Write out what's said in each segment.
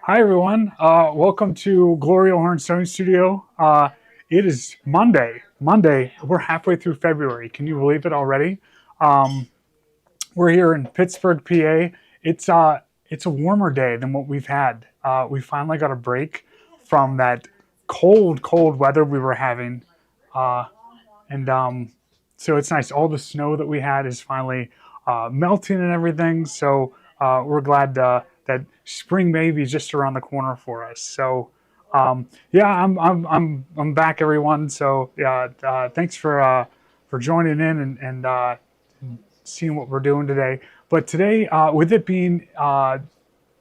Hi everyone, welcome to Gloria Horn Sewing Studio. It is Monday. We're halfway through February. Can you believe it already? Um, we're here in Pittsburgh, PA. It's a warmer day than what we've had. We finally got a break from that cold weather we were having, uh, and so it's nice. All the snow that we had is finally melting and everything. So we're glad that spring maybe is just around the corner for us. So yeah, I'm back, everyone. So yeah, thanks for joining in and seeing what we're doing today. But today, with it being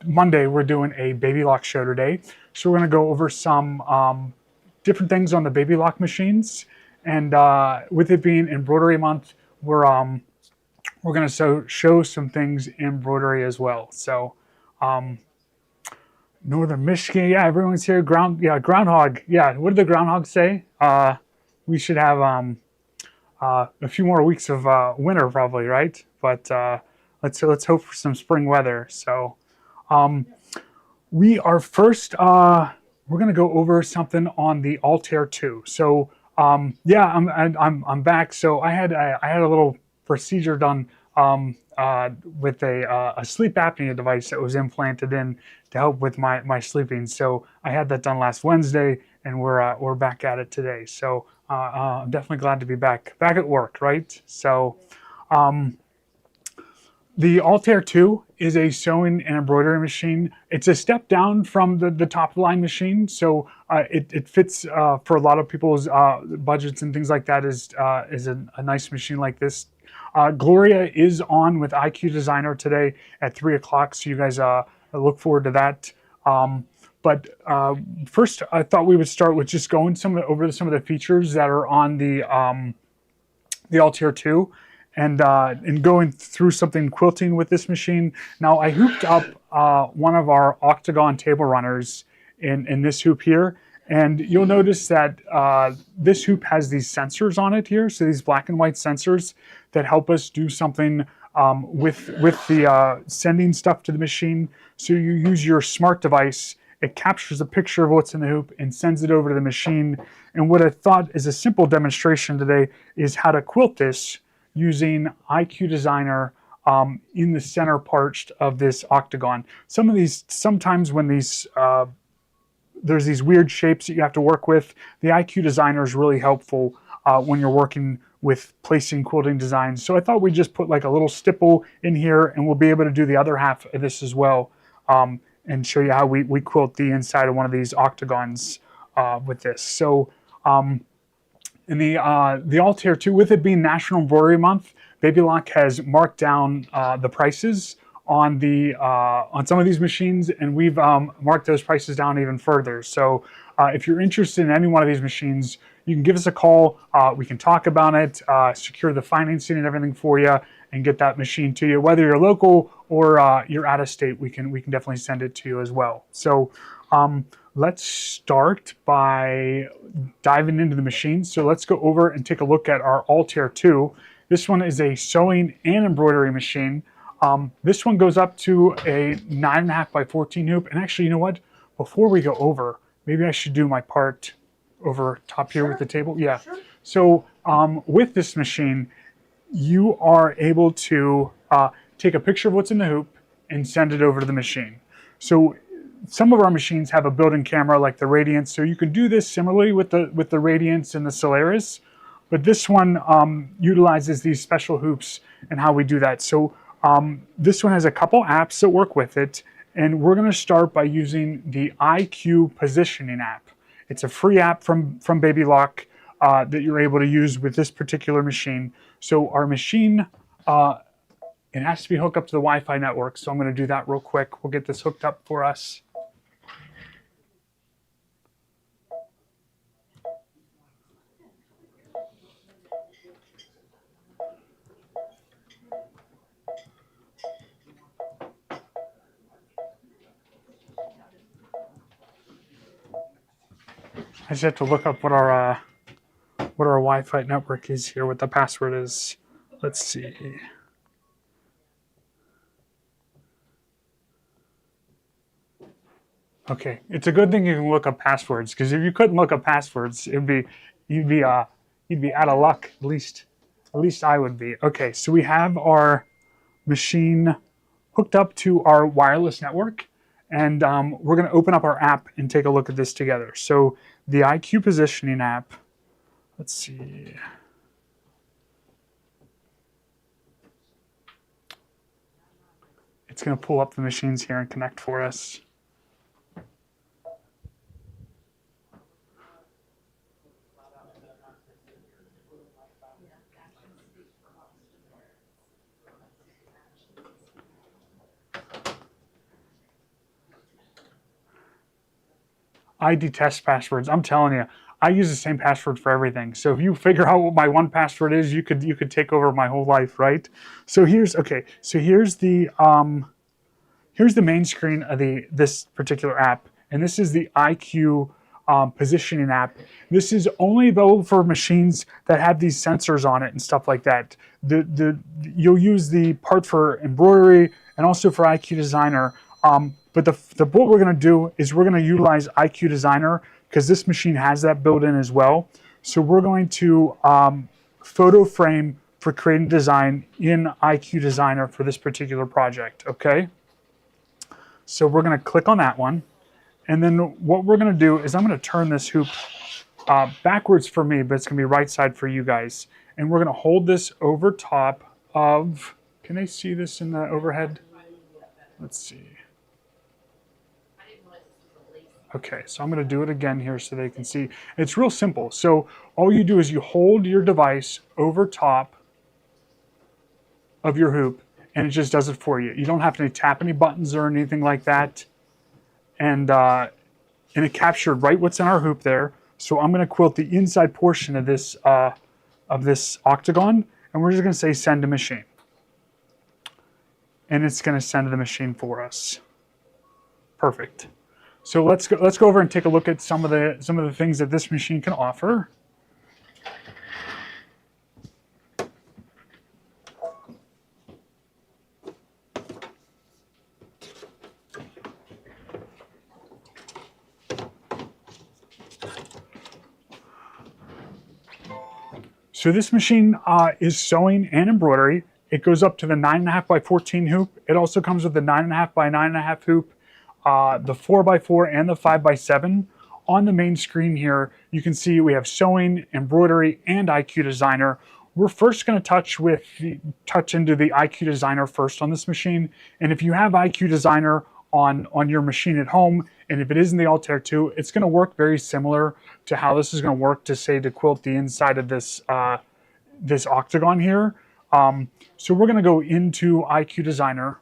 Monday, we're doing a baby lock show today. So we're going to go over some different things on the baby lock machines. And with it being embroidery month, we're going to show some things in embroidery as well. So um, Northern Michigan, yeah, everyone's here. Groundhog. Yeah, what did the groundhog say? We should have a few more weeks of winter, probably, right? But let's hope for some spring weather. So um, we are first. We're going to go over something on the Altair 2. So yeah, I'm back. So I had a little procedure done with a sleep apnea device that was implanted in to help with my sleeping. So I had that done last Wednesday, and we're back at it today. So I'm definitely glad to be back at work, right? So. Um, the Altair 2 is a sewing and embroidery machine. It's a step down from the top of the line machine, so it fits for a lot of people's budgets and things like that. Is a nice machine like this. Gloria is on with IQ Designer today at 3 o'clock, so you guys look forward to that. But first, I thought we would start with just going over some of the features that are on the Altair 2 and going through something quilting with this machine. Now I hooped up one of our octagon table runners in this hoop here, and you'll notice that this hoop has these sensors on it here, so these black and white sensors that help us do something with the sending stuff to the machine. So you use your smart device, it captures a picture of what's in the hoop and sends it over to the machine. And what I thought is a simple demonstration today is how to quilt this using IQ Designer in the center part of this octagon. Sometimes when there's these weird shapes that you have to work with, the IQ Designer is really helpful when you're working with placing quilting designs. So I thought we'd just put like a little stipple in here, and we'll be able to do the other half of this as well, and show you how we quilt the inside of one of these octagons with this. So in the Altair 2, with it being National Embroidery Month, Baby Lock has marked down the prices on some of these machines, and we've marked those prices down even further. So if you're interested in any one of these machines, you can give us a call. We can talk about it, secure the financing and everything for you, and get that machine to you. Whether you're local or you're out of state, we can definitely send it to you as well. So let's start by diving into the machine. So let's go over and take a look at our Altair 2. This one is a sewing and embroidery machine. This one goes up to a 9.5 by 14 hoop. And actually, you know what? Before we go over, maybe I should do my part over top here with the table. Yeah. Sure. So with this machine, you are able to take a picture of what's in the hoop and send it over to the machine. So some of our machines have a built-in camera like the Radiance, so you can do this similarly with the Radiance and the Solaris, but this one utilizes these special hoops and how we do that. So this one has a couple apps that work with it, and we're going to start by using the IQ Positioning app. It's a free app from Baby Lock that you're able to use with this particular machine. So our machine, it has to be hooked up to the Wi-Fi network, so I'm going to do that real quick. We'll get this hooked up for us. I just have to look up what our Wi-Fi network is here, what the password is. Let's see. Okay, it's a good thing you can look up passwords, because if you couldn't look up passwords, you'd be you'd be out of luck. At least I would be. Okay, so we have our machine hooked up to our wireless network, and we're going to open up our app and take a look at this together. So the IQ positioning app. Let's see. It's going to pull up the machines here and connect for us. I detest passwords. I'm telling you, I use the same password for everything. So if you figure out what my one password is, you could take over my whole life, right? So here's okay. So here's the main screen of this particular app, and this is the IQ positioning app. This is only available for machines that have these sensors on it and stuff like that. You'll use the part for embroidery and also for IQ Designer. But what we're going to do is we're going to utilize IQ Designer because this machine has that built in as well. So we're going to photo frame for creating design in IQ Designer for this particular project. Okay. So we're going to click on that one. And then what we're going to do is I'm going to turn this hoop backwards for me, but it's going to be right side for you guys. And we're going to hold this over top of, can they see this in the overhead? Let's see. Okay, so I'm going to do it again here so they can see. It's real simple. So all you do is you hold your device over top of your hoop, and it just does it for you. You don't have to tap any buttons or anything like that. And it captured right what's in our hoop there. So I'm going to quilt the inside portion of this octagon, and we're just going to say send to machine. And it's going to send to the machine for us. Perfect. So let's go over and take a look at some of the things that this machine can offer. So this machine is sewing and embroidery. It goes up to the 9.5 by 14 hoop. It also comes with the 9.5 by 9.5 hoop, the 4x4 and the 5x7. On the main screen here, you can see we have sewing, embroidery, and IQ Designer. We're first going to touch into the IQ Designer first on this machine. And if you have IQ Designer on your machine at home, and if it is in the Altair 2, it's going to work very similar to how this is going to work to quilt the inside of this this octagon here. So we're going to go into IQ Designer.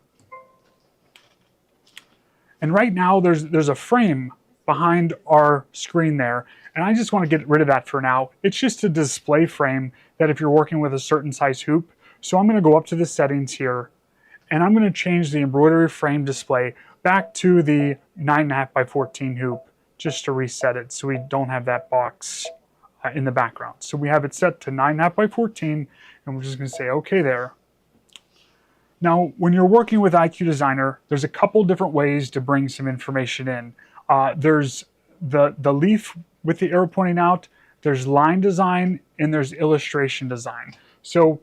And right now there's a frame behind our screen there. And I just want to get rid of that for now. It's just a display frame that if you're working with a certain size hoop. So I'm going to go up to the settings here, and I'm going to change the embroidery frame display back to the 9.5 by 14 hoop just to reset it so we don't have that box in the background. So we have it set to 9.5 by 14, and we're just going to say OK there. Now, when you're working with IQ Designer, there's a couple different ways to bring some information in. There's the leaf with the arrow pointing out, there's line design, and there's illustration design. So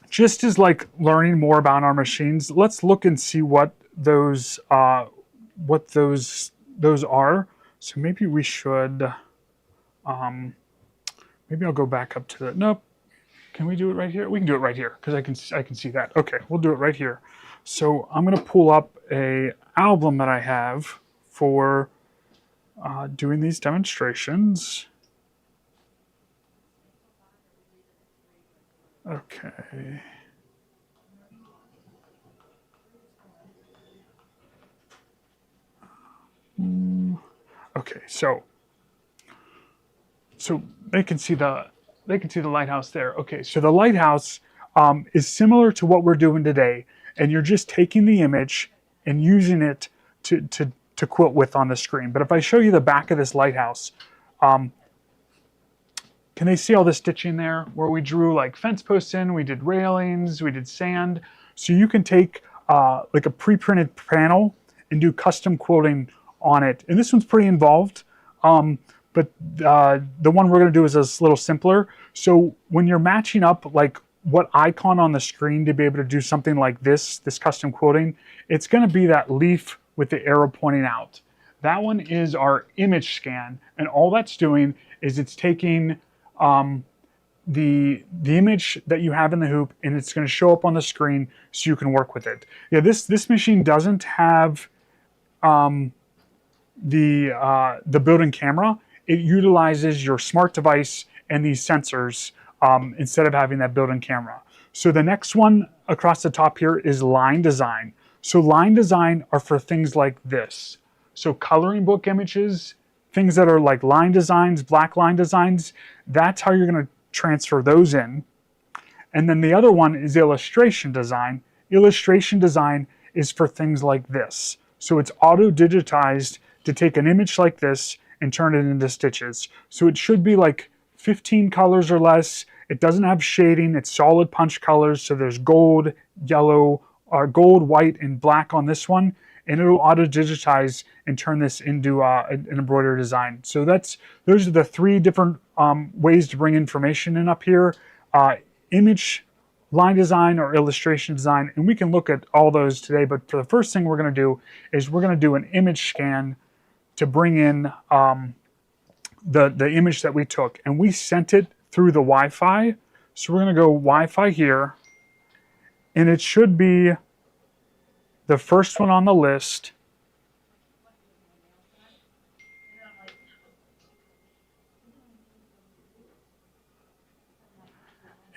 just as like learning more about our machines, let's look and see what those are. So maybe we should, maybe I'll go back up to the, nope. Can we do it right here? We can do it right here because I can see that. Okay, we'll do it right here. So I'm going to pull up a album that I have for doing these demonstrations. Okay. Okay, so they can see the lighthouse there. Okay, so the lighthouse is similar to what we're doing today, and you're just taking the image and using it to quilt with on the screen. But if I show you the back of this lighthouse, can they see all the stitching there where we drew like fence posts in, we did railings, we did sand. So you can take like a pre-printed panel and do custom quilting on it. And this one's pretty involved, but the one we're going to do is a little simpler. So when you're matching up like what icon on the screen to be able to do something like this custom quilting, it's going to be that leaf with the arrow pointing out. That one is our image scan, and all that's doing is it's taking the image that you have in the hoop, and it's going to show up on the screen so you can work with it. Yeah, this machine doesn't have the built-in camera. It utilizes your smart device and these sensors instead of having that built-in camera. So the next one across the top here is line design. So line design are for things like this. So coloring book images, things that are like line designs, black line designs, that's how you're going to transfer those in. And then the other one is illustration design. Illustration design is for things like this. So it's auto-digitized to take an image like this and turn it into stitches. So it should be like 15 colors or less. It doesn't have shading, it's solid punch colors. So there's gold, yellow, gold, white, and black on this one. And it'll auto-digitize and turn this into an embroidery design. So those are the three different ways to bring information in up here. Image, line design, or illustration design. And we can look at all those today, but for the first thing we're going to do is we're going to do an image scan to bring in the image that we took. And we sent it through the Wi-Fi. So we're going to go Wi-Fi here, and it should be the first one on the list.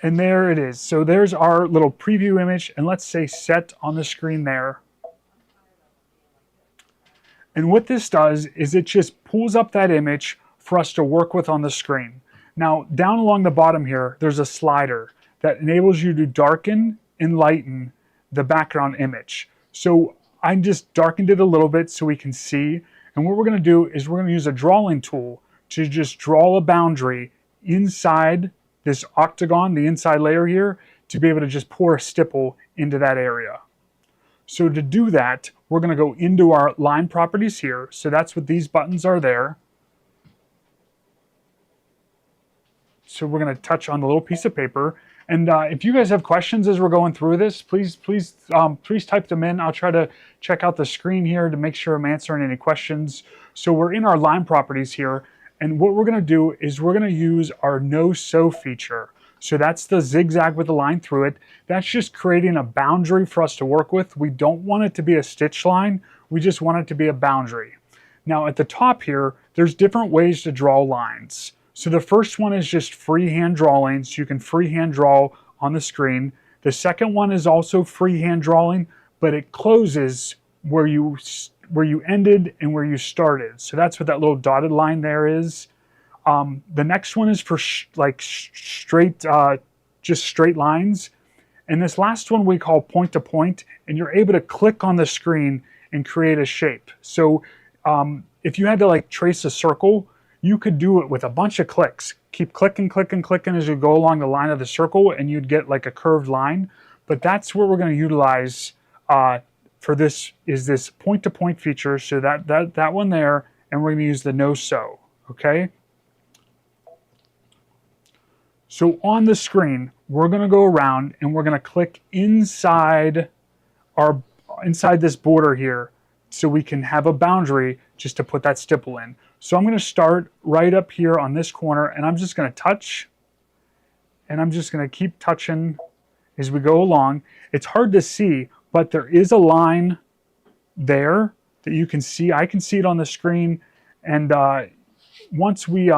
And there it is. So there's our little preview image, and let's say set on the screen there. And what this does is it just pulls up that image for us to work with on the screen. Now, down along the bottom here, there's a slider that enables you to darken and lighten the background image. So I just darkened it a little bit so we can see. And what we're going to do is we're going to use a drawing tool to just draw a boundary inside this octagon, the inside layer here, to be able to just pour a stipple into that area. So to do that, we're going to go into our line properties here. So that's what these buttons are there. So we're going to touch on the little piece of paper. And if you guys have questions as we're going through this, please type them in. I'll try to check out the screen here to make sure I'm answering any questions. So we're in our line properties here. And what we're going to do is we're going to use our no sew feature. So that's the zigzag with the line through it. That's just creating a boundary for us to work with. We don't want it to be a stitch line. We just want it to be a boundary. Now at the top here, there's different ways to draw lines. So the first one is just freehand drawing. So you can freehand draw on the screen. The second one is also freehand drawing, but it closes where you ended and where you started. So that's what that little dotted line there is. The next one is for straight, just straight lines. And this last one we call point to point, and you're able to click on the screen and create a shape. So if you had to like trace a circle, you could do it with a bunch of clicks. Keep clicking, clicking, clicking as you go along the line of the circle, and you'd get like a curved line. But that's what we're going to utilize for this, is this point-to-point feature. So that one there, and we're going to use the no sew, okay? So on the screen, we're going to go around and we're going to click inside this border here so we can have a boundary just to put that stipple in. So I'm going to start right up here on this corner, and I'm just going to touch, and I'm just going to keep touching as we go along. It's hard to see, but there is a line there that you can see. I can see it on the screen, and once we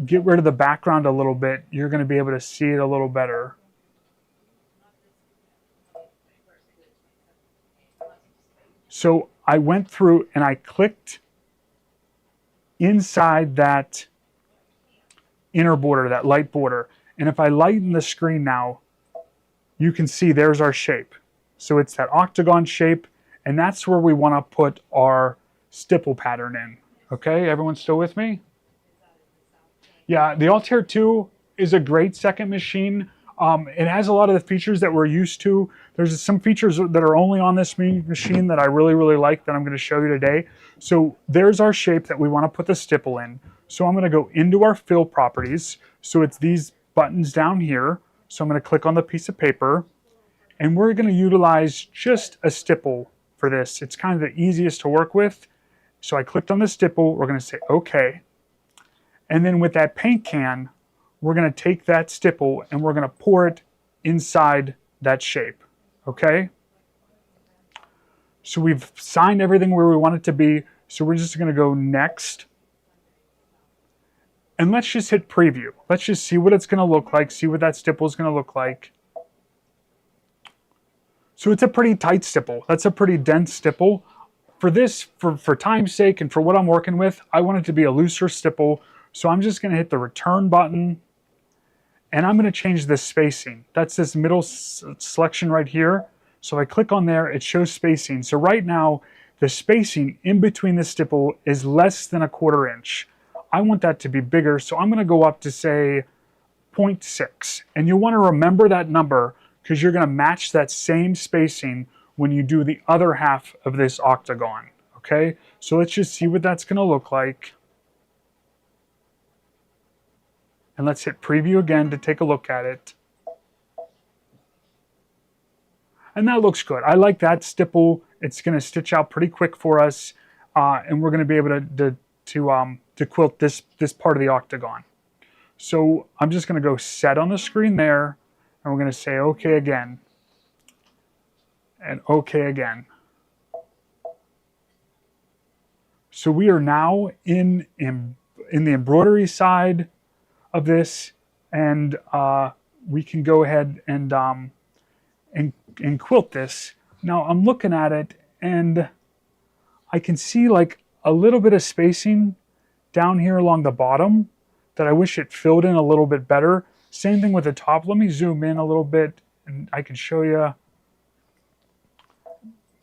get rid of the background a little bit, you're going to be able to see it a little better. So I went through and I clicked inside that inner border, that light border. And if I lighten the screen now, you can see there's our shape. So it's that octagon shape, and that's where we want to put our stipple pattern in. Okay, everyone still with me? Yeah, the Altair 2 is a great second machine. It has a lot of the features that we're used to. There's some features that are only on this machine that I really, really like that I'm going to show you today. So there's our shape that we want to put the stipple in. So I'm going to go into our fill properties. So it's these buttons down here. So I'm going to click on the piece of paper, and we're going to utilize just a stipple for this. It's kind of the easiest to work with. So I clicked on the stipple. We're going to say OK. And then with that paint can, we're going to take that stipple and we're going to pour it inside that shape. Okay? So we've signed everything where we want it to be. So we're just going to go next. And let's just hit preview. Let's just see what it's going to look like, see what that stipple is going to look like. So it's a pretty tight stipple. That's a pretty dense stipple. For this, for time's sake and for what I'm working with, I want it to be a looser stipple. So I'm just going to hit the return button. And I'm going to change the spacing. That's this middle selection right here. So I click on there, it shows spacing. So right now, the spacing in between the stipple is less than 1/4 inch. I want that to be bigger, so I'm going to go up to say 0.6. And you want to remember that number because you're going to match that same spacing when you do the other half of this octagon. Okay, so let's just see what that's going to look like. And let's hit preview again to take a look at it. And that looks good. I like that stipple. It's going to stitch out pretty quick for us. And we're going to be able to quilt this part of the octagon. So I'm just going to go set on the screen there. And we're going to say OK again. And OK again. So we are now in the embroidery side of this, and we can go ahead and quilt this. Now I'm looking at it, and I can see like a little bit of spacing down here along the bottom that I wish it filled in a little bit better. Same thing with the top. Let me zoom in a little bit, and I can show you.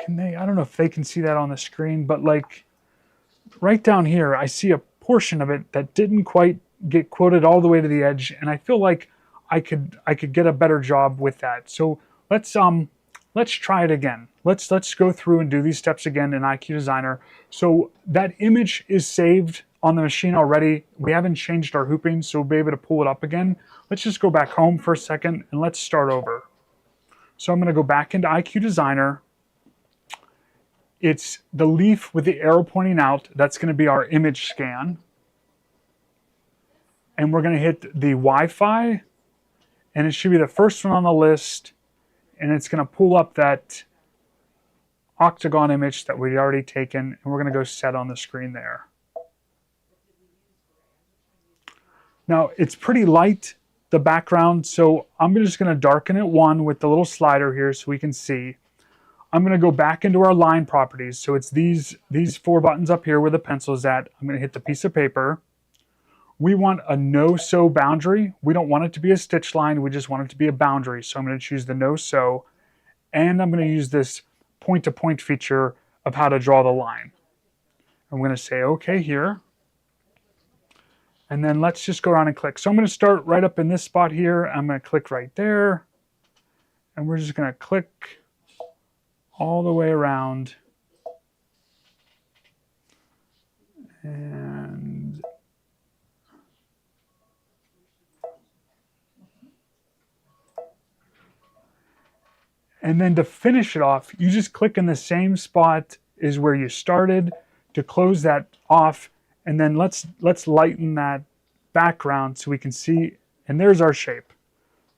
Can they? I don't know if they can see that on the screen, but like right down here, I see a portion of it that didn't quite get quilted all the way to the edge, and I feel like I could get a better job with that. So let's try it again. Let's go through and do these steps again in IQ Designer. So that image is saved on the machine already. We haven't changed our hooping, so we'll be able to pull it up again. Let's just go back home for a second and let's start over. So I'm going to go back into IQ Designer. It's the leaf with the arrow pointing out. That's going to be our image scan. And we're going to hit the Wi-Fi, and it should be the first one on the list, and it's going to pull up that octagon image that we'd already taken, and we're going to go set on the screen there. Now, it's pretty light, the background, so I'm just going to darken it 1 with the little slider here so we can see. I'm going to go back into our line properties. So it's these 4 buttons up here where the pencil is at. I'm going to hit the piece of paper. We want a no-sew boundary. We don't want it to be a stitch line. We just want it to be a boundary. So I'm going to choose the no-sew. And I'm going to use this point-to-point feature of how to draw the line. I'm going to say OK here. And then let's just go around and click. So I'm going to start right up in this spot here. I'm going to click right there. And we're just going to click all the way around. And then to finish it off, you just click in the same spot as where you started to close that off. And then let's lighten that background so we can see. And there's our shape.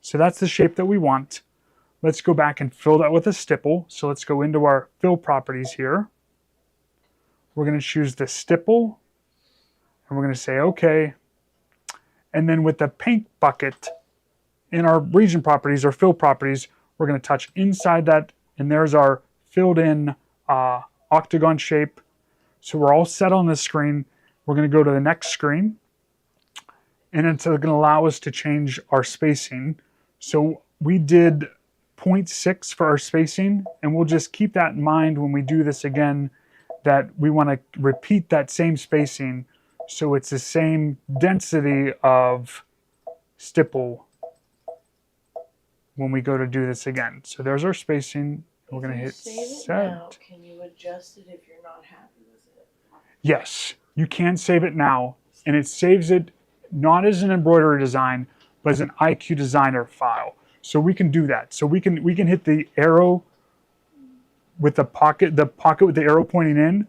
So that's the shape that we want. Let's go back and fill that with a stipple. So let's go into our fill properties here. We're going to choose the stipple. And we're going to say OK. And then with the paint bucket in our region properties or fill properties, we're going to touch inside that, and there's our filled in octagon shape. So we're all set on this screen. We're going to go to the next screen, and it's going to allow us to change our spacing. So we did 0.6 for our spacing, and we'll just keep that in mind when we do this again, that we want to repeat that same spacing so it's the same density of stipple when we go to do this again. So there's our spacing. We're going to hit set. Now, can you adjust it if you're not happy with it? Yes, you can save it now, and it saves it not as an embroidery design, but as an IQ Designer file. So we can do that. So we can hit the arrow with the pocket with the arrow pointing in,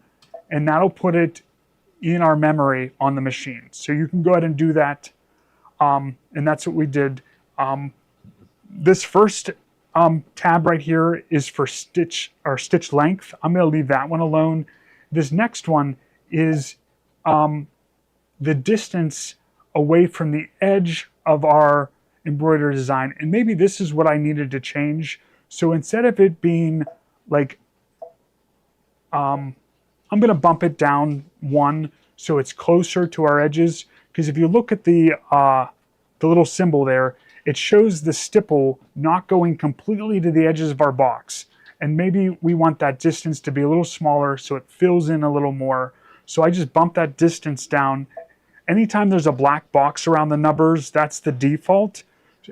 and that'll put it in our memory on the machine. So you can go ahead and do that, and that's what we did. This first tab right here is for stitch length. I'm going to leave that one alone. This next one is the distance away from the edge of our embroidery design. And maybe this is what I needed to change. So instead of it being like, I'm going to bump it down one so it's closer to our edges. Because if you look at the little symbol there, it shows the stipple not going completely to the edges of our box. And maybe we want that distance to be a little smaller so it fills in a little more. So I just bump that distance down. Anytime there's a black box around the numbers, that's the default.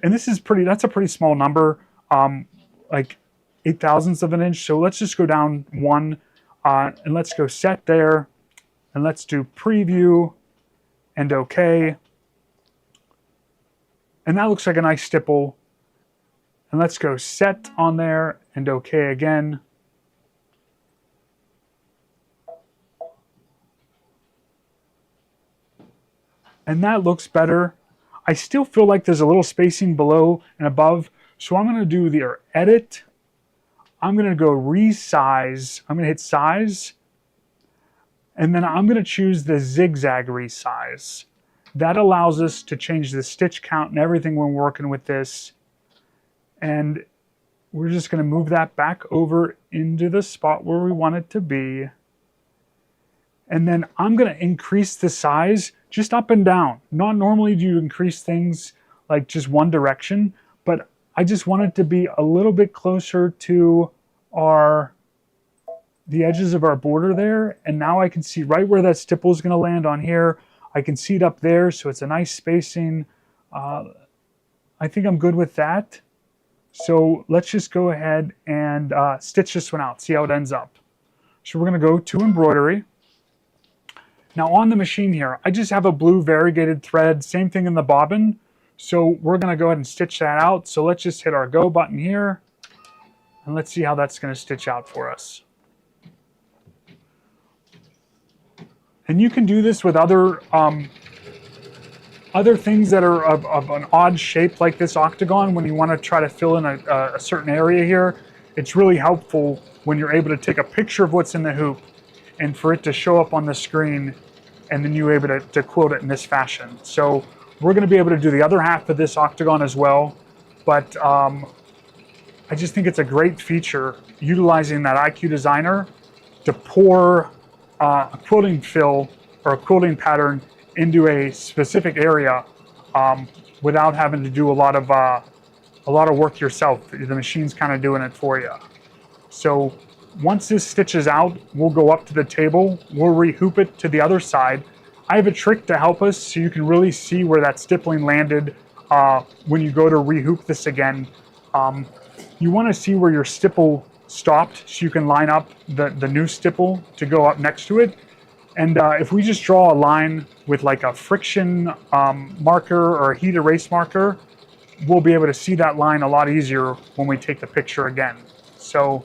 And this is that's a pretty small number, like 0.08 of an inch. So let's just go down one and let's go set there. And let's do preview and OK. And that looks like a nice stipple. And let's go set on there and OK again. And that looks better. I still feel like there's a little spacing below and above. So I'm going to do the edit. I'm going to go resize. I'm going to hit size. And then I'm going to choose the zigzag resize. That allows us to change the stitch count and everything when we're working with this. And we're just going to move that back over into the spot where we want it to be. And then I'm going to increase the size just up and down. Not normally do you increase things like just one direction, but I just want it to be a little bit closer to the edges of our border there. And now I can see right where that stipple is going to land on here. I can see it up there, so it's a nice spacing. I think I'm good with that. So let's just go ahead and stitch this one out, see how it ends up. So we're going to go to embroidery. Now on the machine here, I just have a blue variegated thread, same thing in the bobbin. So we're going to go ahead and stitch that out. So let's just hit our go button here, and let's see how that's going to stitch out for us. And you can do this with other things that are of an odd shape like this octagon when you want to try to fill in a certain area here. It's really helpful when you're able to take a picture of what's in the hoop and for it to show up on the screen, and then you're able to quilt it in this fashion. So we're going to be able to do the other half of this octagon as well, but I just think it's a great feature utilizing that IQ Designer to pour a quilting fill or a quilting pattern into a specific area without having to do a lot of work yourself. The machine's kind of doing it for you. So once this stitches out, we'll go up to the table, we'll rehoop it to the other side. I have a trick to help us so you can really see where that stippling landed when you go to rehoop this again. You want to see where your stipple stopped so you can line up the new stipple to go up next to it. And if we just draw a line with like a friction marker or a heat erase marker, we'll be able to see that line a lot easier when we take the picture again. So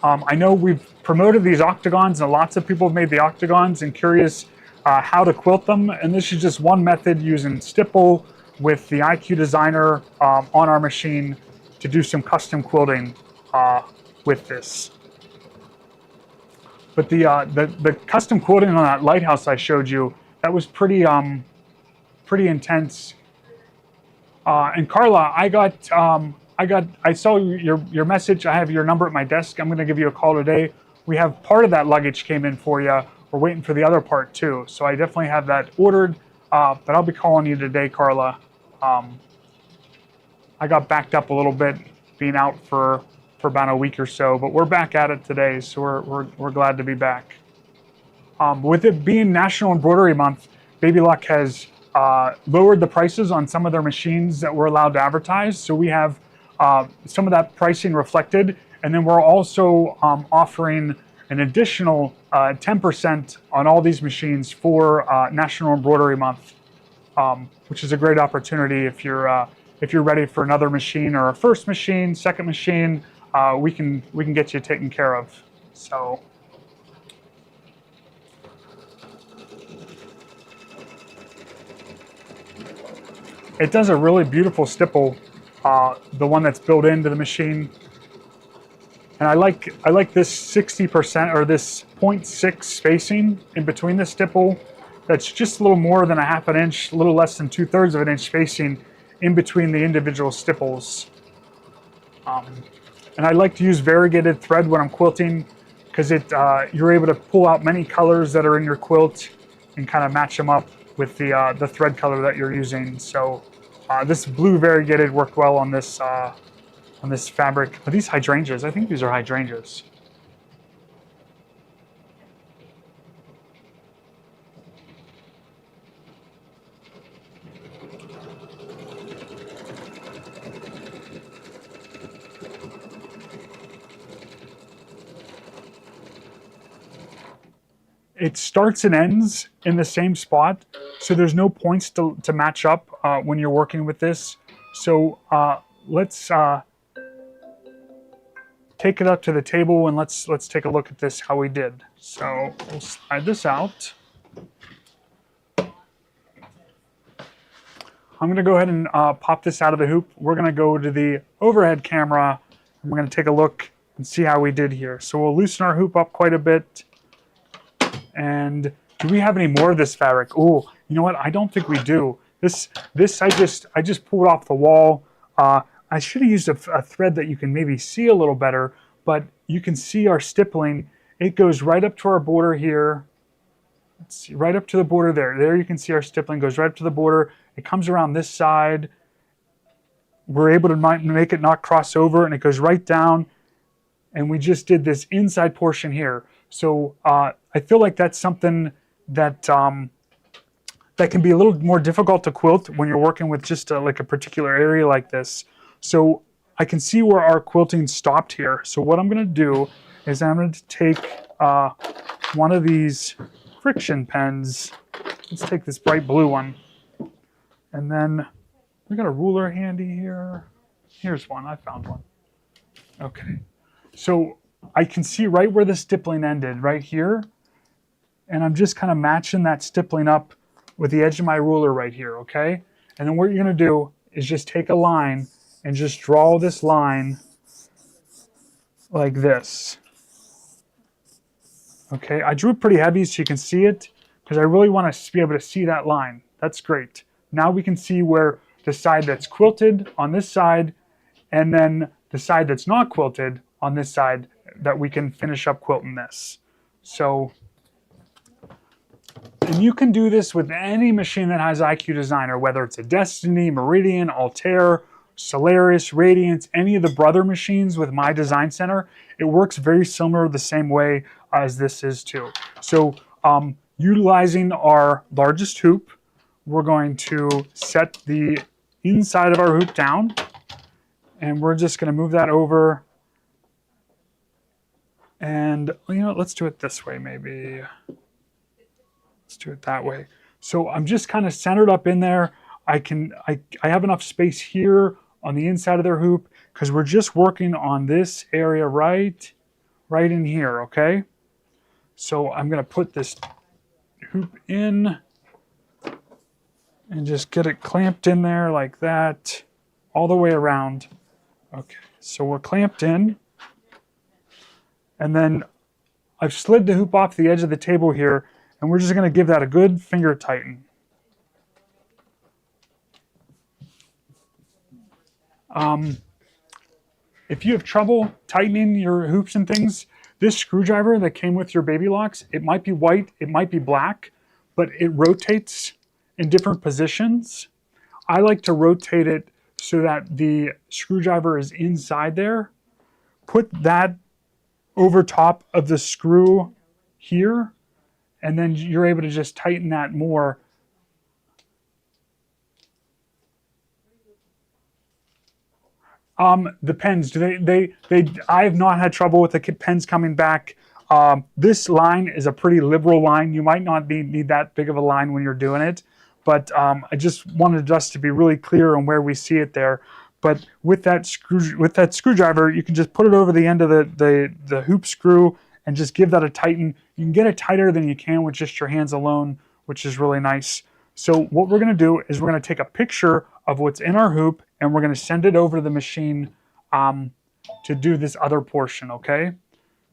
I know we've promoted these octagons and lots of people have made the octagons and curious how to quilt them. And this is just one method using stipple with the IQ Designer on our machine to do some custom quilting with this. But the custom quilting on that lighthouse I showed you, that was pretty intense. And Carla, I saw your message. I have your number at my desk. I'm going to give you a call today. We have part of that luggage came in for you. We're waiting for the other part too. So I definitely have that ordered. But I'll be calling you today, Carla. I got backed up a little bit, being out for about a week or so, but we're back at it today, so we're glad to be back. With it being National Embroidery Month, Baby Luck has lowered the prices on some of their machines that we're allowed to advertise. So we have some of that pricing reflected. And then we're also offering an additional 10% on all these machines for National Embroidery Month, which is a great opportunity if you're ready for another machine or a first machine, second machine. We can get you taken care of. So. It does a really beautiful stipple, the one that's built into the machine. And I like this 60% or this 0.6 spacing in between the stipple. That's just a little more than a half an inch, a little less than 2/3 of an inch spacing in between the individual stipples. And I like to use variegated thread when I'm quilting because you're able to pull out many colors that are in your quilt and kind of match them up with the thread color that you're using. So this blue variegated worked well on this fabric. Are these hydrangeas? I think these are hydrangeas. It starts and ends in the same spot, so there's no points to match up when you're working with this. So let's take it up to the table and let's take a look at this, how we did. So we'll slide this out. I'm going to go ahead and pop this out of the hoop. We're going to go to the overhead camera and we're going to take a look and see how we did here. So we'll loosen our hoop up quite a bit. And do we have any more of this fabric? Oh, you know what? I don't think we do. This I just pulled off the wall. I should have used a thread that you can maybe see a little better, but you can see our stippling. It goes right up to our border here. Let's see, right up to the border there. There you can see our stippling goes right up to the border. It comes around this side. We're able to make it not cross over, and it goes right down. And we just did this inside portion here. So I feel like that's something that that can be a little more difficult to quilt when you're working with just like a particular area like this. So I can see where our quilting stopped here. So what I'm going to do is I'm going to take one of these friction pens. Let's take this bright blue one. And then we got a ruler handy here. Here's one. I found one. Okay. So I can see right where the stippling ended, right here. And I'm just kind of matching that stippling up with the edge of my ruler right here, okay? And then what you're going to do is just take a line and just draw this line like this. Okay, I drew it pretty heavy so you can see it because I really want to be able to see that line. That's great. Now we can see where the side that's quilted on this side and then the side that's not quilted on this side that we can finish up quilting this. So, and you can do this with any machine that has IQ Designer, whether it's a Destiny, Meridian, Altair, Solaris, Radiance, any of the brother machines with My Design Center. It works very similar the same way as this is too. So utilizing our largest hoop, we're going to set the inside of our hoop down and we're just going to move that over. And you know, let's do it this way maybe. Let's do it that way. So I'm just kind of centered up in there. I have enough space here on the inside of their hoop because we're just working on this area right in here, okay? So I'm going to put this hoop in and just get it clamped in there like that all the way around. Okay, so we're clamped in. And then I've slid the hoop off the edge of the table here, and we're just going to give that a good finger tighten. If you have trouble tightening your hoops and things, this screwdriver that came with your baby locks, it might be white, it might be black, but it rotates in different positions. I like to rotate it so that the screwdriver is inside there. Put that over top of the screw here, and then you're able to just tighten that more. The pens, I have not had trouble with the pens coming back. This line is a pretty liberal line. You might not need that big of a line when you're doing it, but I just wanted us to be really clear on where we see it there. But with that screwdriver, you can just put it over the end of the hoop screw and just give that a tighten. You can get it tighter than you can with just your hands alone, which is really nice. So what we're going to do is we're going to take a picture of what's in our hoop and we're going to send it over to the machine to do this other portion, okay?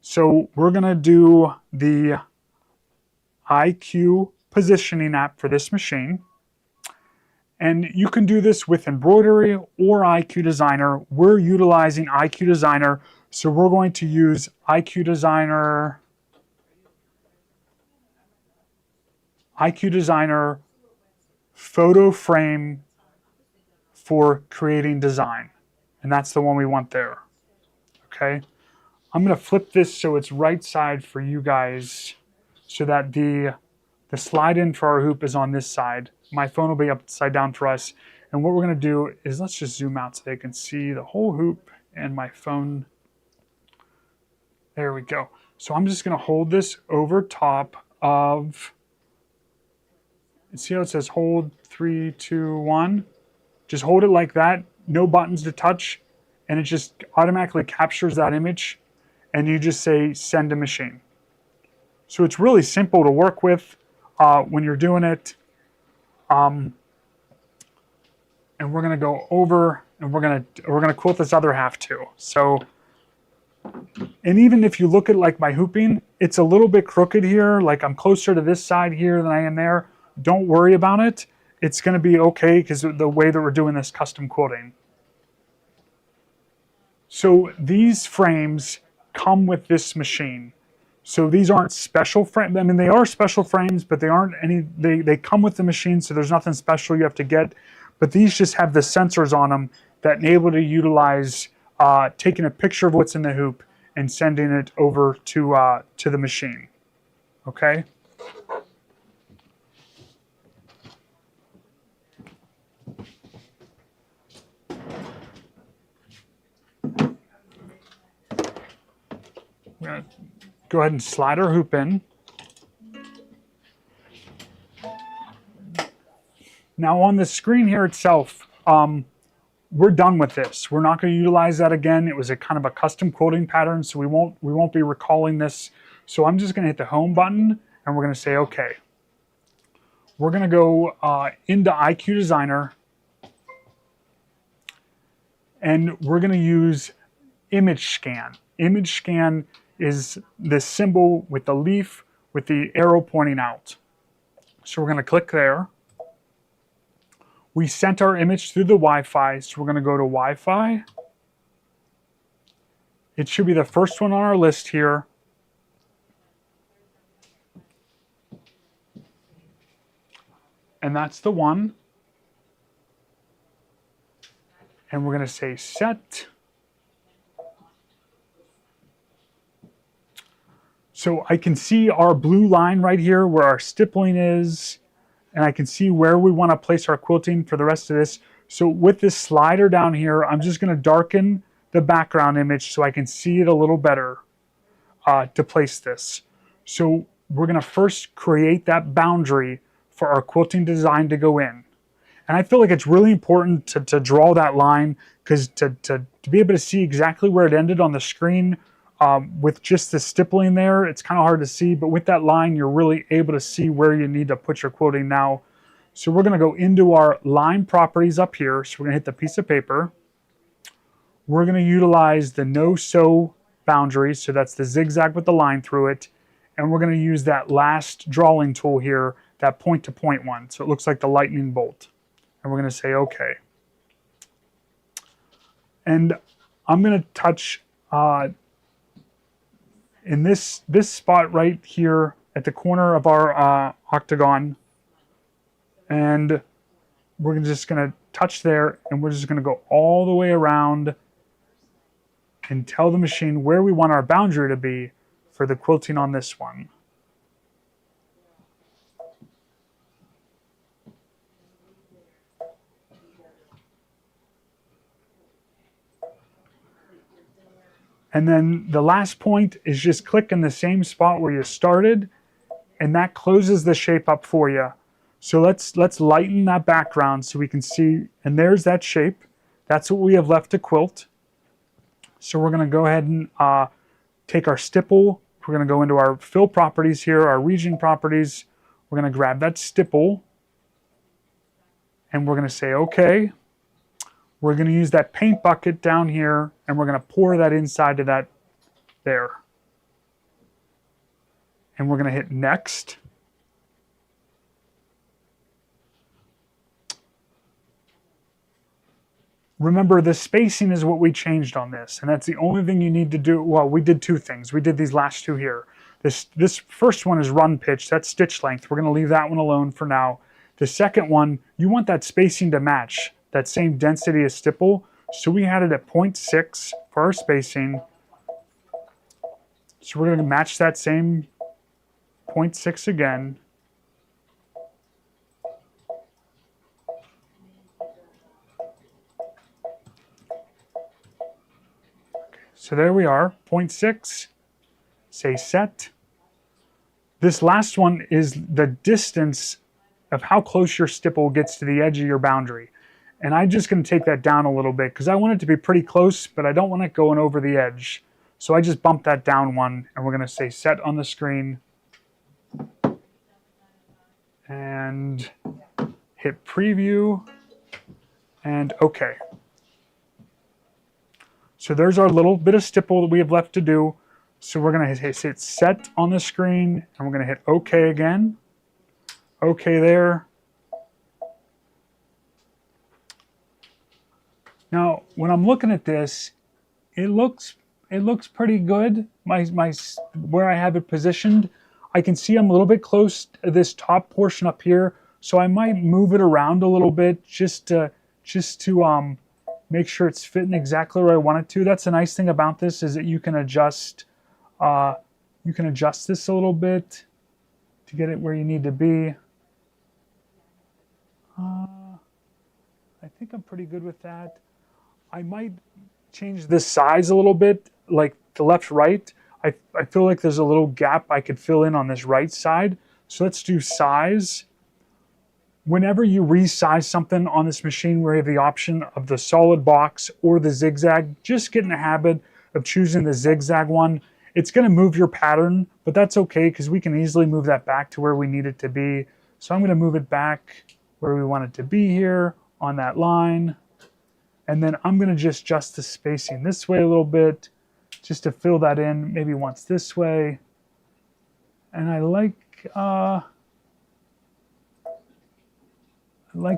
So we're going to do the IQ positioning app for this machine. And you can do this with Embroidery or IQ Designer. We're utilizing IQ Designer, so we're going to use IQ Designer photo frame for creating design. And that's the one we want there. Okay. I'm going to flip this so it's right side for you guys so that the slide in for our hoop is on this side. My phone will be upside down for us. And what we're going to do is let's just zoom out so they can see the whole hoop and my phone. There we go. So I'm just going to hold this over top of, see how it says hold 3, 2, 1? Just hold it like that, no buttons to touch, and it just automatically captures that image, and you just say send to machine. So it's really simple to work with when you're doing it. And we're going to go over, and we're going to quilt this other half too. So, and even if you look at like my hooping, it's a little bit crooked here. Like I'm closer to this side here than I am there. Don't worry about it. It's going to be okay because of the way that we're doing this custom quilting. So these frames come with this machine. So these aren't special frames. I mean, they are special frames, but they aren't any, they come with the machine, so there's nothing special you have to get. But these just have the sensors on them that enable to utilize taking a picture of what's in the hoop and sending it over to the machine. Okay? We're going to go ahead and slide our hoop in. Now on the screen here itself, we're done with this. We're not going to utilize that again. It was a kind of a custom quilting pattern, so we won't be recalling this. So I'm just going to hit the home button and we're going to say okay. We're going to go into IQ Designer and we're going to use image scan. Image scan is this symbol with the leaf with the arrow pointing out. So we're going to click there. We sent our image through the Wi-Fi, so we're going to go to Wi-Fi. It should be the first one on our list here. And that's the one. And we're going to say set. So I can see our blue line right here where our stippling is, and I can see where we want to place our quilting for the rest of this. So with this slider down here, I'm just going to darken the background image so I can see it a little better to place this. So we're going to first create that boundary for our quilting design to go in. And I feel like it's really important to draw that line because to be able to see exactly where it ended on the screen with just the stippling there, it's kind of hard to see, but with that line, you're really able to see where you need to put your quilting now. So we're going to go into our line properties up here. So we're going to hit the piece of paper. We're going to utilize the no-sew boundary. So that's the zigzag with the line through it. And we're going to use that last drawing tool here, that point-to-point one. So it looks like the lightning bolt. And we're going to say OK. And I'm going to touch in this spot right here at the corner of our octagon, and we're just going to touch there, and we're just going to go all the way around and tell the machine where we want our boundary to be for the quilting on this one. And then the last point is just click in the same spot where you started, and that closes the shape up for you. So let's lighten that background so we can see, and there's that shape. That's what we have left to quilt. So we're going to go ahead and take our stipple. We're going to go into our fill properties here, our region properties. We're going to grab that stipple, and we're going to say okay. We're going to use that paint bucket down here, and we're going to pour that inside of that there. And we're going to hit next. Remember, the spacing is what we changed on this, and that's the only thing you need to do. Well, we did two things. We did these last two here. This first one is run pitch, that's stitch length. We're going to leave that one alone for now. The second one, you want that spacing to match that same density as stipple. So we had it at 0.6 for our spacing. So we're going to match that same 0.6 again. So there we are, 0.6, say set. This last one is the distance of how close your stipple gets to the edge of your boundary. And I'm just going to take that down a little bit because I want it to be pretty close, but I don't want it going over the edge. So I just bumped that down one, and we're going to say set on the screen. And hit preview, and okay. So there's our little bit of stipple that we have left to do. So we're going to hit set on the screen, and we're going to hit OK again. OK there. Now, when I'm looking at this, it looks pretty good. Where I have it positioned, I can see I'm a little bit close to this top portion up here, so I might move it around a little bit just to make sure it's fitting exactly where I want it to. That's the nice thing about this, is that you can adjust this a little bit to get it where you need to be. I think I'm pretty good with that. I might change this size a little bit, like the left right. I feel like there's a little gap I could fill in on this right side. So let's do size. Whenever you resize something on this machine where you have the option of the solid box or the zigzag, just get in the habit of choosing the zigzag one. It's going to move your pattern, but that's okay because we can easily move that back to where we need it to be. So I'm going to move it back where we want it to be here on that line. And then I'm going to just adjust the spacing this way a little bit just to fill that in, maybe once this way. And I like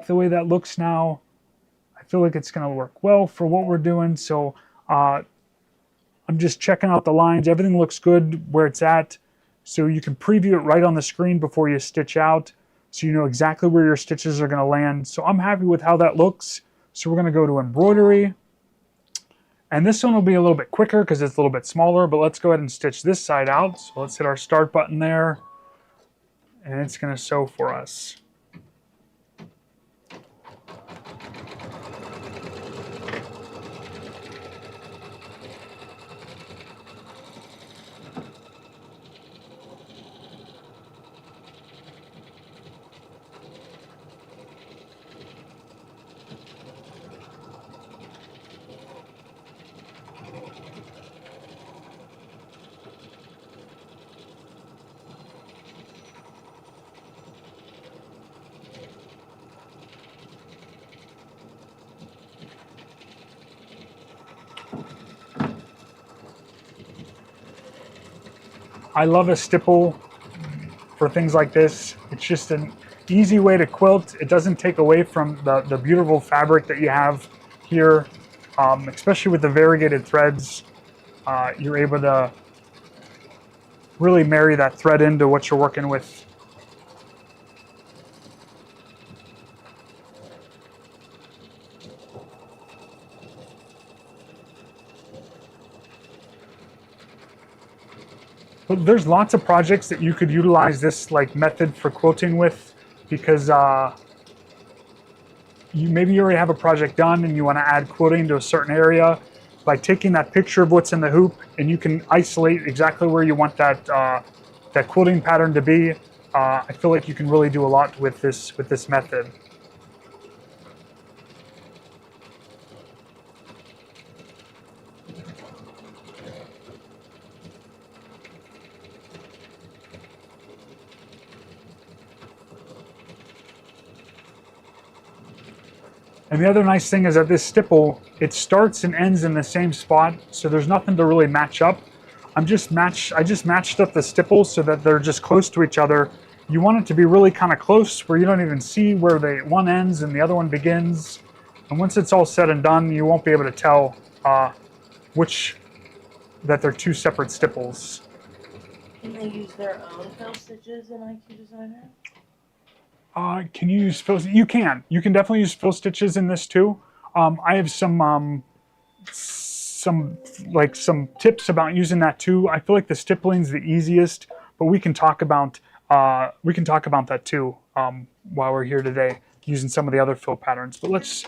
the way that looks now. I feel like it's going to work well for what we're doing. So I'm just checking out the lines. Everything looks good where it's at. So you can preview it right on the screen before you stitch out, so you know exactly where your stitches are going to land. So I'm happy with how that looks. So we're going to go to embroidery. And this one will be a little bit quicker because it's a little bit smaller, but let's go ahead and stitch this side out. So let's hit our start button there, and it's going to sew for us. I love a stipple for things like this. It's just an easy way to quilt. It doesn't take away from the beautiful fabric that you have here, especially with the variegated threads. You're able to really marry that thread into what you're working with. But there's lots of projects that you could utilize this method for quilting with, because maybe you already have a project done and you want to add quilting to a certain area. by taking that picture of what's in the hoop, and you can isolate exactly where you want that that quilting pattern to be. I feel like you can really do a lot with this method. And the other nice thing is that this stipple, it starts and ends in the same spot, so there's nothing to really match up. I just matched up the stipples so that they're just close to each other. You want it to be really kind of close where you don't even see where one ends and the other one begins. And once it's all said and done, you won't be able to tell that they're two separate stipples. Can they use their own fill stitches in IQ Designer? Can you use fill? You can. You can definitely use fill stitches in this too. I have some tips about using that too. I feel like the stippling's the easiest, but we can talk about that too while we're here today, using some of the other fill patterns. But let's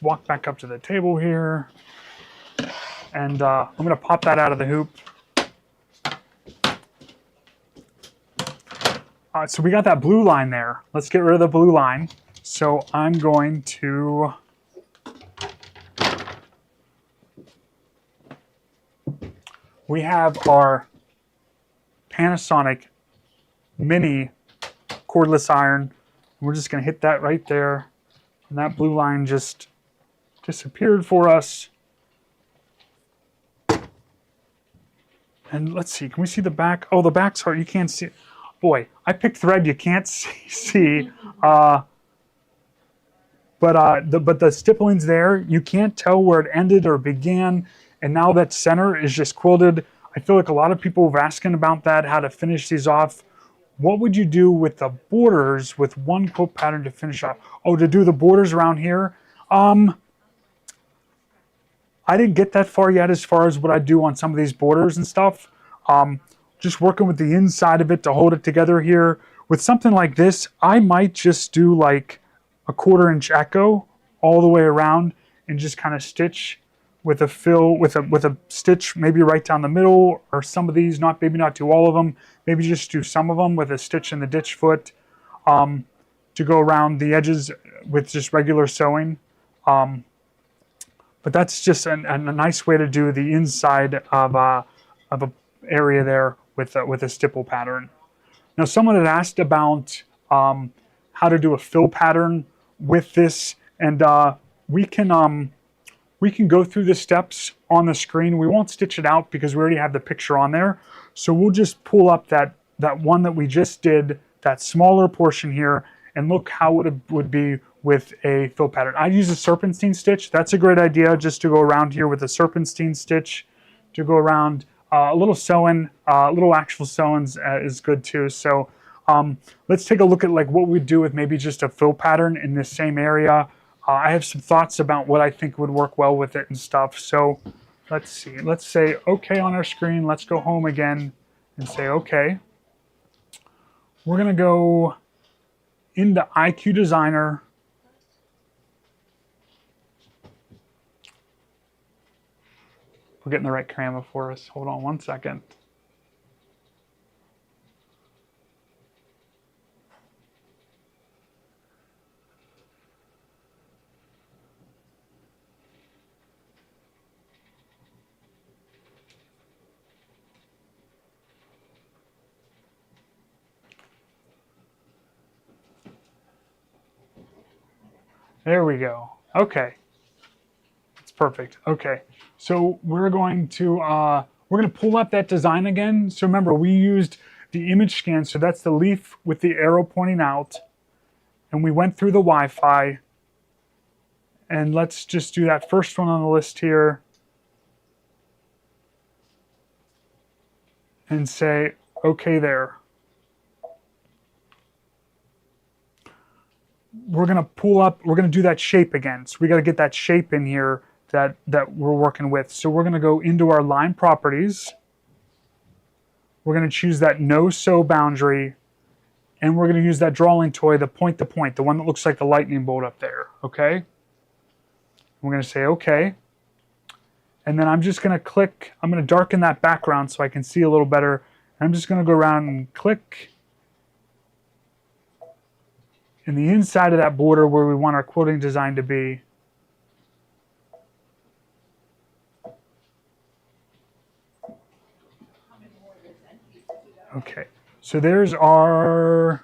walk back up to the table here, and I'm going to pop that out of the hoop. So we got that blue line there. Let's get rid of the blue line. So I'm going to we have our Panasonic mini cordless iron. We're just going to hit that right there. And that blue line just disappeared for us. And let's see, can we see the back? Oh, the back's hard. You can't see it. Boy, I picked thread you can't see. But the stippling's there. You can't tell where it ended or began. And now that center is just quilted. I feel like a lot of people have asking about that, how to finish these off. What would you do with the borders with one quilt pattern to finish off? Oh, to do the borders around here? I didn't get that far yet as far as what I do on some of these borders and stuff. Just working with the inside of it to hold it together here. With something like this, I might just do like a 1/4 inch echo all the way around and just kind of stitch with a fill, with a stitch maybe right down the middle, or some of these, maybe not do all of them, maybe just do some of them with a stitch in the ditch foot to go around the edges with just regular sewing. But that's just a nice way to do the inside of a area there with a stipple pattern. Now, someone had asked about how to do a fill pattern with this, and we can go through the steps on the screen. We won't stitch it out because we already have the picture on there. So we'll just pull up that one that we just did, that smaller portion here, and look how it would be with a fill pattern. I use a serpentine stitch. That's a great idea, just to go around here with a serpentine stitch, to go around. A little sewing, little actual sewings is good too. So let's take a look at like what we do with maybe just a fill pattern in this same area. I have some thoughts about what I think would work well with it and stuff. So let's see. Let's say OK on our screen. Let's go home again and say OK. We're going to go into IQ Designer. We're getting the right camera for us. Hold on one second. There we go. Okay. That's perfect. Okay. So we're going to pull up that design again. So remember, we used the image scan. So that's the leaf with the arrow pointing out. And we went through the Wi-Fi. And let's just do that first one on the list here. And say, OK there. We're going to do that shape again. So we got to get that shape in here that we're working with. So we're going to go into our line properties. We're going to choose that no sew boundary, and we're going to use that drawing toy, the point to point, the one that looks like the lightning bolt up there. Okay. We're going to say OK. And then I'm just going to click, I'm going to darken that background so I can see a little better. I'm just going to go around and click in the inside of that border where we want our quilting design to be. Okay, so there's our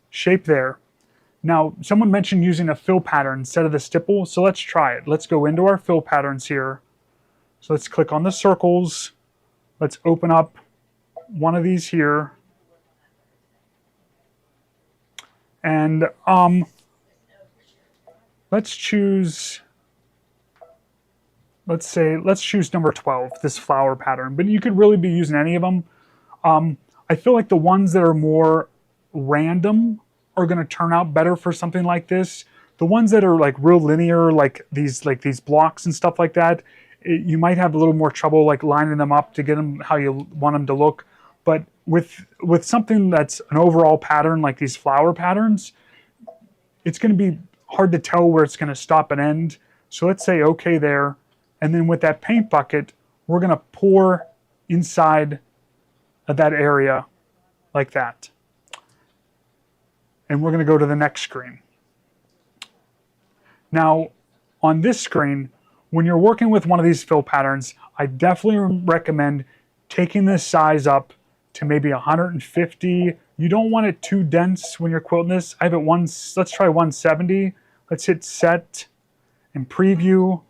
shape there. Now, someone mentioned using a fill pattern instead of the stipple, so let's try it. Let's go into our fill patterns here. So let's click on the circles. Let's open up one of these here. And let's choose, let's choose number 12, this flower pattern, but you could really be using any of them. I feel like the ones that are more random are going to turn out better for something like this. The ones that are like real linear, like these blocks and stuff like that, you might have a little more trouble like lining them up to get them how you want them to look. But with something that's an overall pattern like these flower patterns, it's going to be hard to tell where it's going to stop and end. So let's say okay there. And then with that paint bucket, we're going to pour inside of that area like that. And we're going to go to the next screen. Now, on this screen, when you're working with one of these fill patterns, I definitely recommend taking this size up to maybe 150. You don't want it too dense when you're quilting this. I have it let's try 170. Let's hit set and preview.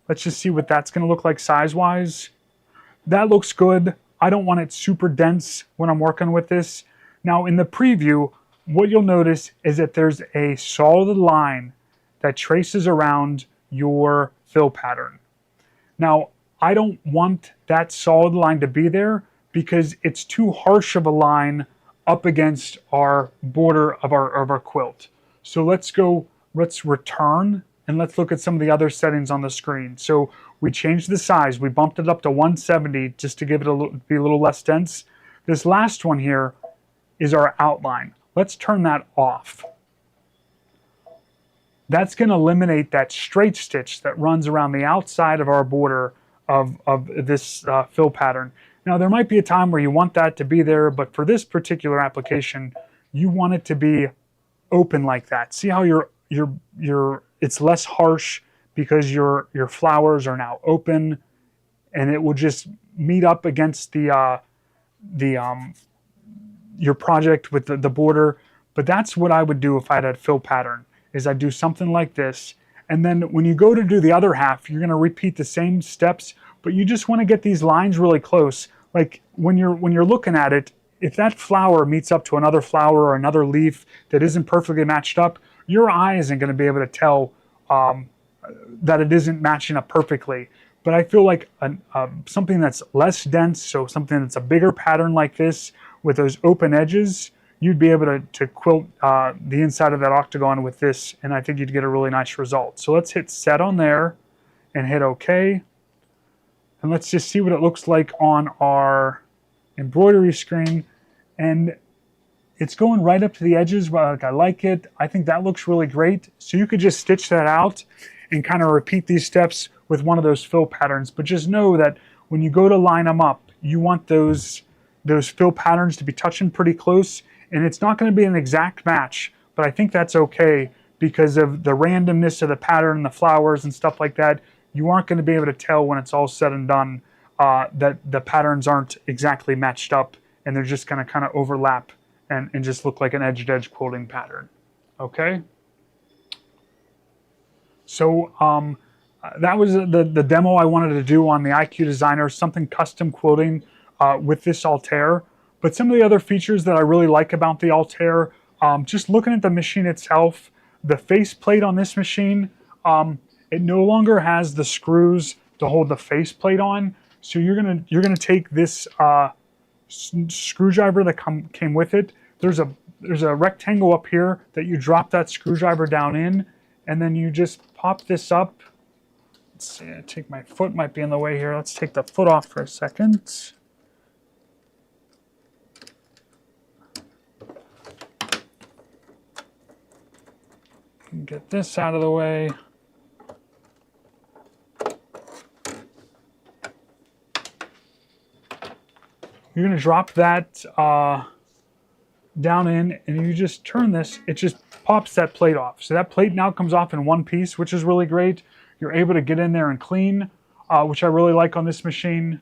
Let's just see what that's going to look like size-wise. That looks good. I don't want it super dense when I'm working with this. Now in the preview, what you'll notice is that there's a solid line that traces around your fill pattern. Now, I don't want that solid line to be there because it's too harsh of a line up against our border of our quilt. So let's return and let's look at some of the other settings on the screen. So we changed the size. We bumped it up to 170 just to give it be a little less dense. This last one here is our outline. Let's turn that off. That's going to eliminate that straight stitch that runs around the outside of our border of this fill pattern. Now there might be a time where you want that to be there, but for this particular application, you want it to be open like that. See how it's less harsh because your flowers are now open, and it will just meet up against your project with the border. But that's what I would do if I had a fill pattern, is I'd do something like this. And then when you go to do the other half, you're going to repeat the same steps, but you just want to get these lines really close. Like when you're looking at it, if that flower meets up to another flower or another leaf that isn't perfectly matched up, your eye isn't going to be able to tell that it isn't matching up perfectly. But I feel like something that's less dense, so something that's a bigger pattern like this with those open edges, you'd be able to quilt the inside of that octagon with this, and I think you'd get a really nice result. So let's hit set on there and hit OK. And let's just see what it looks like on our embroidery screen. And it's going right up to the edges. Like, I like it. I think that looks really great. So you could just stitch that out and kind of repeat these steps with one of those fill patterns. But just know that when you go to line them up, you want those fill patterns to be touching pretty close. And it's not going to be an exact match, but I think that's okay because of the randomness of the pattern, the flowers and stuff like that. You aren't going to be able to tell when it's all said and done that the patterns aren't exactly matched up, and they're just going to kind of overlap and just look like an edge-to-edge quilting pattern. Okay? So that was the demo I wanted to do on the IQ Designer, something custom quilting with this Altair. But some of the other features that I really like about the Altair, just looking at the machine itself, the faceplate on this machine, it no longer has the screws to hold the faceplate on. So you're gonna take this screwdriver that came with it. There's a rectangle up here that you drop that screwdriver down in, and then you just pop this up. Let's see, I take my foot might be in the way here. Let's take the foot off for a second. Get this out of the way. You're going to drop that down in, and you just turn this. It just pops that plate off. So that plate now comes off in one piece, which is really great. You're able to get in there and clean, which I really like on this machine.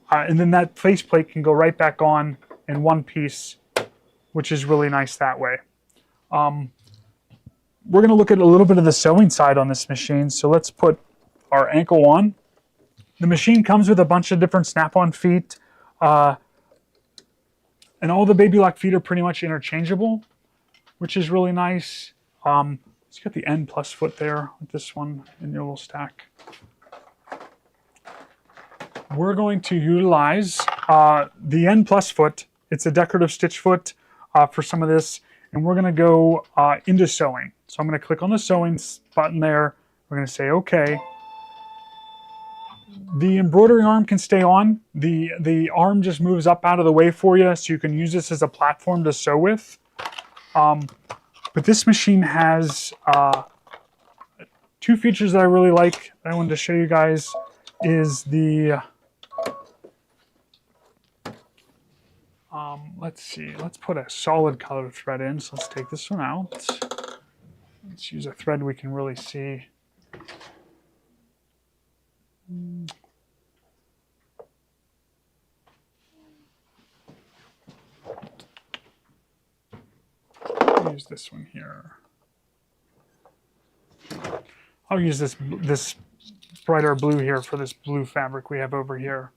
And then that faceplate can go right back on in one piece, which is really nice that way. We're going to look at a little bit of the sewing side on this machine. So let's put our ankle on. The machine comes with a bunch of different snap-on feet. And all the baby lock feet are pretty much interchangeable, which is really nice. Let's get the N plus foot there with this one in your little stack. We're going to utilize the N plus foot. It's a decorative stitch foot for some of this, and we're going to go into sewing. So I'm going to click on the sewing button there. We're going to say OK. The embroidery arm can stay on. The arm just moves up out of the way for you, so you can use this as a platform to sew with. But this machine has two features that I really like that I wanted to show you guys. Is the let's see, let's put a solid color thread in. So let's take this one out. Let's use a thread we can really see. Use this one here. I'll use this brighter blue here for this blue fabric we have over here.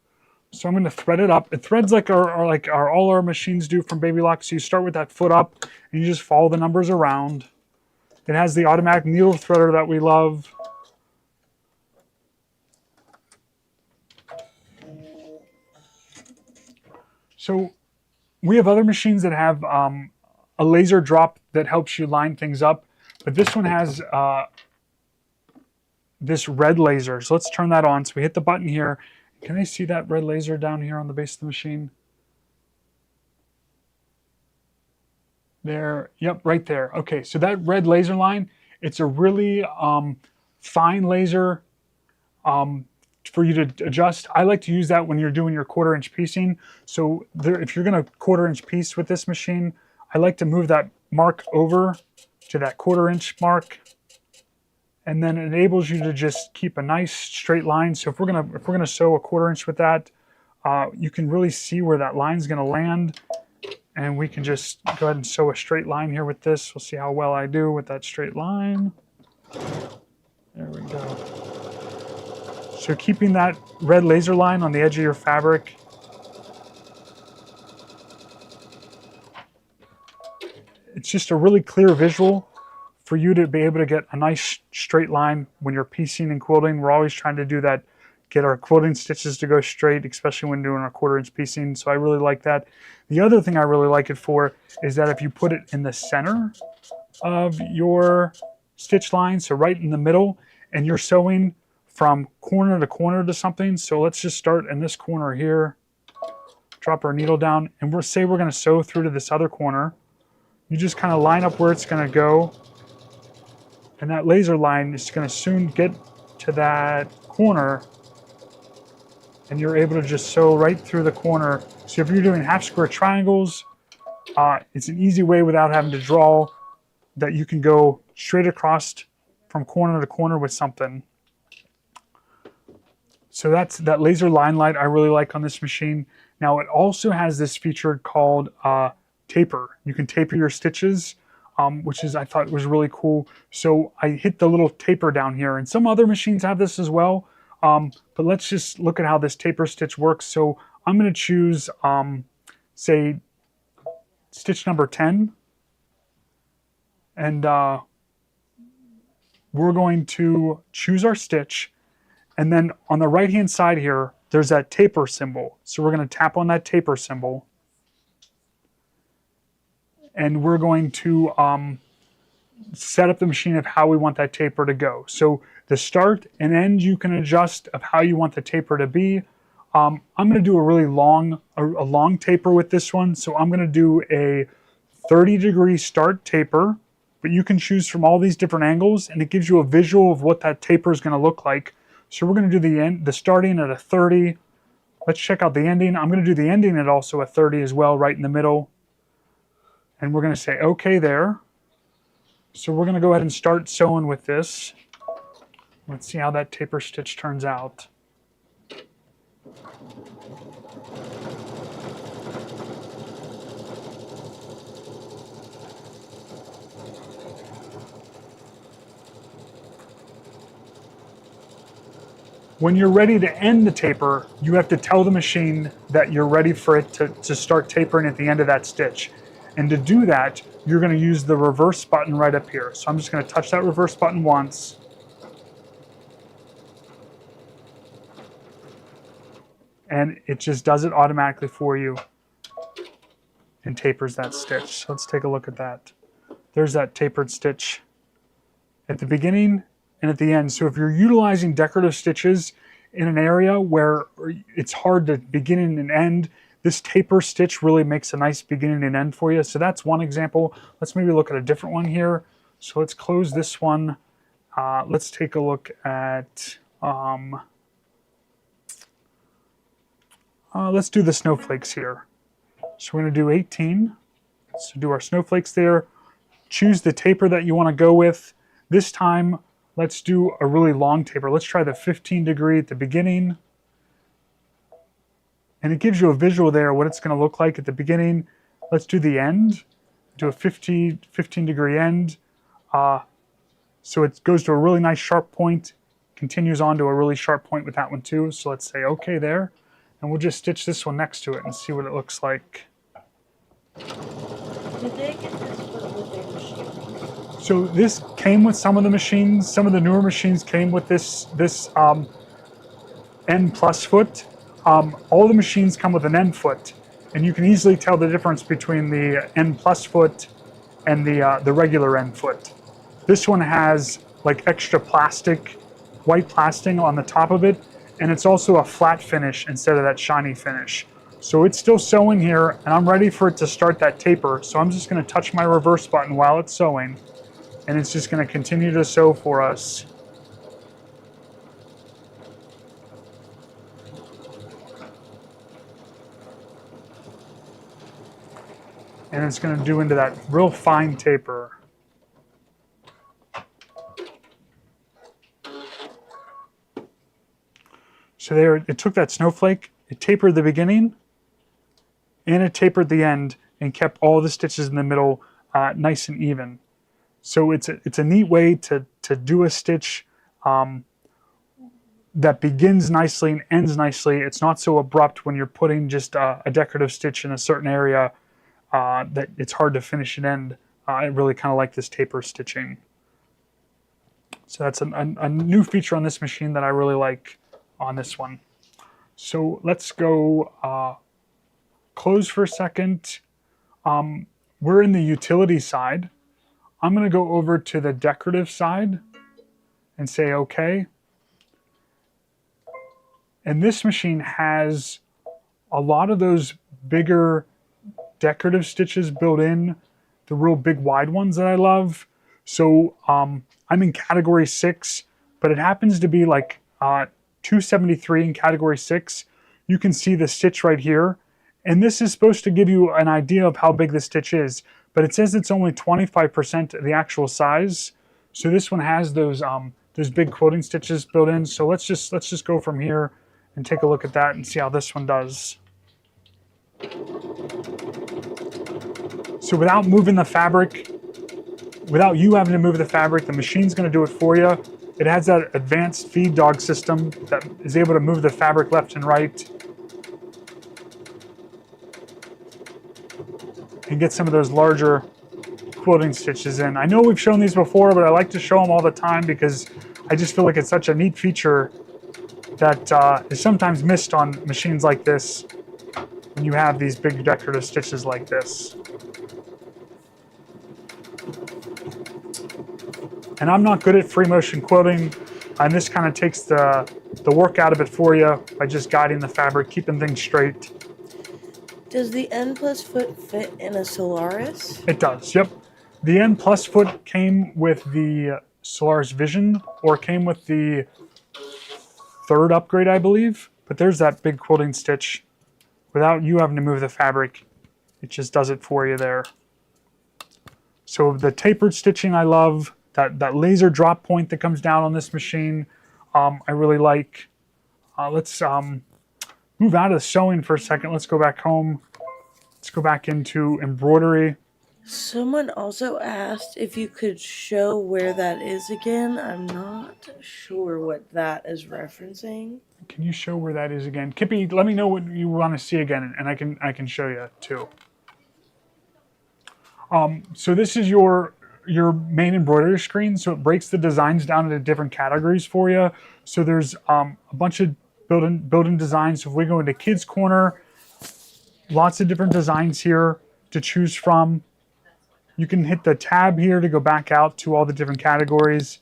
So I'm going to thread it up. It threads like all our machines do from Baby Lock. So you start with that foot up and you just follow the numbers around. It has the automatic needle threader that we love. So we have other machines that have a laser drop that helps you line things up, but this one has this red laser. So let's turn that on. So we hit the button here. Can I see that red laser down here on the base of the machine? There, yep, right there. Okay, so that red laser line, it's a really fine laser for you to adjust. I like to use that when you're doing your 1/4 inch piecing. So if you're gonna 1/4 inch piece with this machine, I like to move that mark over to that 1/4 inch mark, and then it enables you to just keep a nice straight line. So if we're gonna sew a 1/4 inch with that, you can really see where that line's gonna land, and we can just go ahead and sew a straight line here with this. We'll see how well I do with that straight line. There we go. So keeping that red laser line on the edge of your fabric. It's just a really clear visual for you to be able to get a nice straight line when you're piecing and quilting. We're always trying to do that, get our quilting stitches to go straight, especially when doing our 1/4 inch piecing. So I really like that. The other thing I really like it for is that if you put it in the center of your stitch line, so right in the middle, and you're sewing from corner to corner to something. So let's just start in this corner here, drop our needle down, and we're going to sew through to this other corner. You just kind of line up where it's going to go, and that laser line is going to soon get to that corner, and you're able to just sew right through the corner. So if you're doing half square triangles, it's an easy way without having to draw that you can go straight across from corner to corner with something. So that's that laser line light I really like on this machine. Now it also has this feature called taper. You can taper your stitches, which I thought was really cool. So I hit the little taper down here, and some other machines have this as well. But let's just look at how this taper stitch works. So I'm going to choose, say, stitch number 10. And we're going to choose our stitch. And then on the right-hand side here, there's that taper symbol. So we're going to tap on that taper symbol. And we're going to set up the machine of how we want that taper to go. So the start and end you can adjust of how you want the taper to be. I'm going to do a really long taper with this one. So I'm going to do a 30-degree start taper, but you can choose from all these different angles, and it gives you a visual of what that taper is going to look like. So we're going to do the starting at a 30, Let's check out the ending. I'm going to do the ending at also a 30 as well, right in the middle. And we're going to say okay there. So we're going to go ahead and start sewing with this. Let's see how that taper stitch turns out. When you're ready to end the taper, you have to tell the machine that you're ready for it to start tapering at the end of that stitch. And to do that, you're going to use the reverse button right up here. So I'm just going to touch that reverse button once. And it just does it automatically for you and tapers that stitch. So let's take a look at that. There's that tapered stitch at the beginning and at the end. So if you're utilizing decorative stitches in an area where it's hard to begin and end, this taper stitch really makes a nice beginning and end for you. So that's one example. Let's maybe look at a different one here. So let's close this one. Let's take a look at, let's do the snowflakes here. So we're going to do 18. So do our snowflakes there. Choose the taper that you want to go with. This time, let's do a really long taper. Let's try the 15 degree at the beginning. And it gives you a visual there what it's going to look like at the beginning. Let's do the end. Do a 15 degree end. So it goes to a really nice sharp point. Continues on to a really sharp point with that one too. So let's say okay there. And we'll just stitch this one next to it and see what it looks like. Did they get this with their machine? So this came with some of the machines. Some of the newer machines came with this end plus foot. All the machines come with an end foot, and you can easily tell the difference between the end plus foot and the regular end foot. This one has like extra plastic, white plastic on the top of it, and it's also a flat finish instead of that shiny finish. So it's still sewing here, and I'm ready for it to start that taper. So I'm just going to touch my reverse button while it's sewing, and it's just going to continue to sew for us. And it's going to do into that real fine taper. So there, it took that snowflake, it tapered the beginning, and it tapered the end, and kept all the stitches in the middle nice and even. So it's a neat way to do a stitch that begins nicely and ends nicely. It's not so abrupt when you're putting just a decorative stitch in a certain area that it's hard to finish and end. I really kind of like this taper stitching. So that's a new feature on this machine that I really like on this one. So let's go close for a second. We're in the utility side. I'm going to go over to the decorative side and say okay. And this machine has a lot of those bigger decorative stitches built in, the real big wide ones that I love. So I'm in category 6, but it happens to be like 273 in category 6. You can see the stitch right here. And this is supposed to give you an idea of how big the stitch is, but it says it's only 25% of the actual size. So this one has those big quilting stitches built in. So let's just go from here and take a look at that and see how this one does. So without moving the fabric, without you having to move the fabric, the machine's going to do it for you. It has that advanced feed dog system that is able to move the fabric left and right and get some of those larger quilting stitches in. I know we've shown these before, but I like to show them all the time because I just feel like it's such a neat feature that is sometimes missed on machines like this when you have these big decorative stitches like this. And I'm not good at free motion quilting, and this kind of takes the work out of it for you by just guiding the fabric, keeping things straight. Does the N plus foot fit in a Solaris? It does, yep. The N plus foot came with the Solaris Vision, or came with the 3rd upgrade, I believe. but there's that big quilting stitch without you having to move the fabric. It just does it for you there. So the tapered stitching I love, that laser drop point that comes down on this machine, I really like. Let's move out of sewing for a second. Let's go back home. Let's go back into embroidery. Someone also asked if you could show where that is again. I'm not sure what that is referencing. Can you show where that is again? Kippy, let me know what you want to see again, and I can show you too. So this is your main embroidery screen. So it breaks the designs down into different categories for you. So there's a bunch of built-in designs. So if we go into Kids Corner, lots of different designs here to choose from. You can hit the tab here to go back out to all the different categories.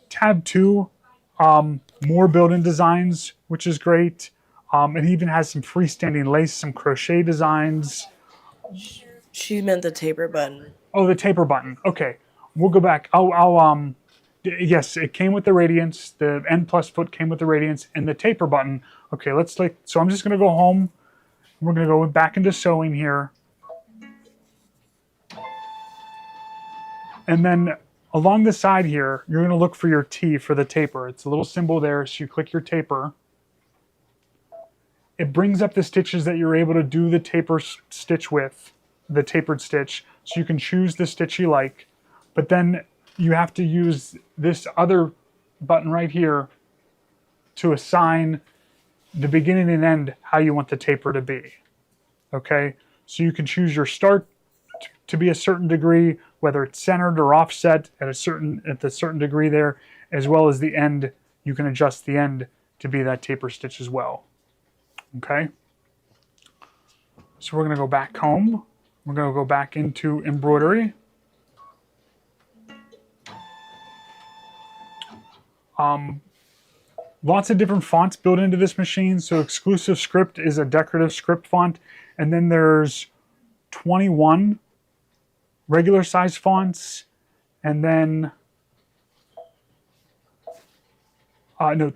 Tab 2, more built-in designs, which is great. It even has some freestanding lace, some crochet designs. She meant the taper button. Oh, the taper button. Okay, we'll go back. Yes, it came with the radiance. The N plus foot came with the radiance and the taper button. Okay, so I'm just gonna go home. We're gonna go back into sewing here. And then along the side here, you're gonna look for your T for the taper. It's a little symbol there, so you click your taper. It brings up the stitches that you're able to do the taper stitch with, the tapered stitch, so you can choose the stitch you like. But then you have to use this other button right here to assign the beginning and end how you want the taper to be. Okay, so you can choose your start to be a certain degree, whether it's centered or offset at a certain degree there, as well as the end. You can adjust the end to be that taper stitch as well. Okay, so we're going to go back home. We're going to go back into embroidery. Lots of different fonts built into this machine. So exclusive script is a decorative script font, and then there's 21 regular size fonts, and then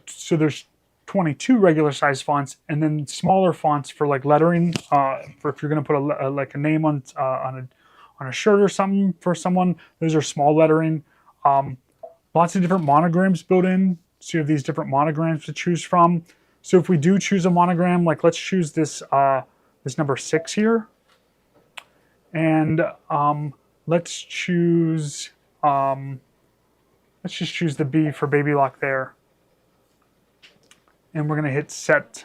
so there's 22 regular size fonts, and then smaller fonts for like lettering, for if you're going to put like a name on a shirt or something for someone. Those are small lettering. Lots of different monograms built in, so you have these different monograms to choose from. So if we do choose a monogram, like let's choose this this number 6 here, and let's choose let's just choose the B for baby lock there. And we're going to hit set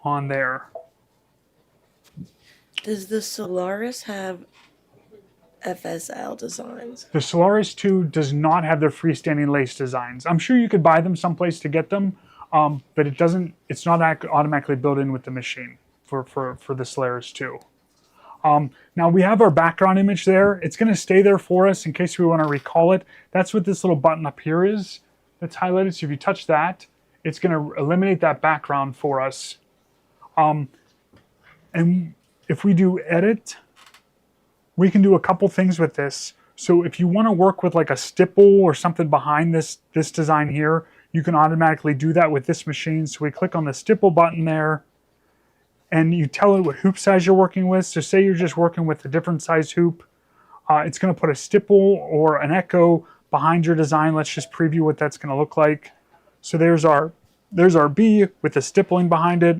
on there. Does the Solaris have FSL designs? The Solaris 2 does not have their freestanding lace designs. I'm sure you could buy them someplace to get them, but it's not automatically built in with the machine for the Solaris 2. Now we have our background image there. It's going to stay there for us in case we want to recall it. That's what this little button up here is that's highlighted. So if you touch that, it's going to eliminate that background for us. And if we do edit, we can do a couple things with this. So if you want to work with like a stipple or something behind this design here, you can automatically do that with this machine. So we click on the stipple button there, and you tell it what hoop size you're working with. So say you're just working with a different size hoop. It's going to put a stipple or an echo behind your design. Let's just preview what that's going to look like. So there's our B with the stippling behind it.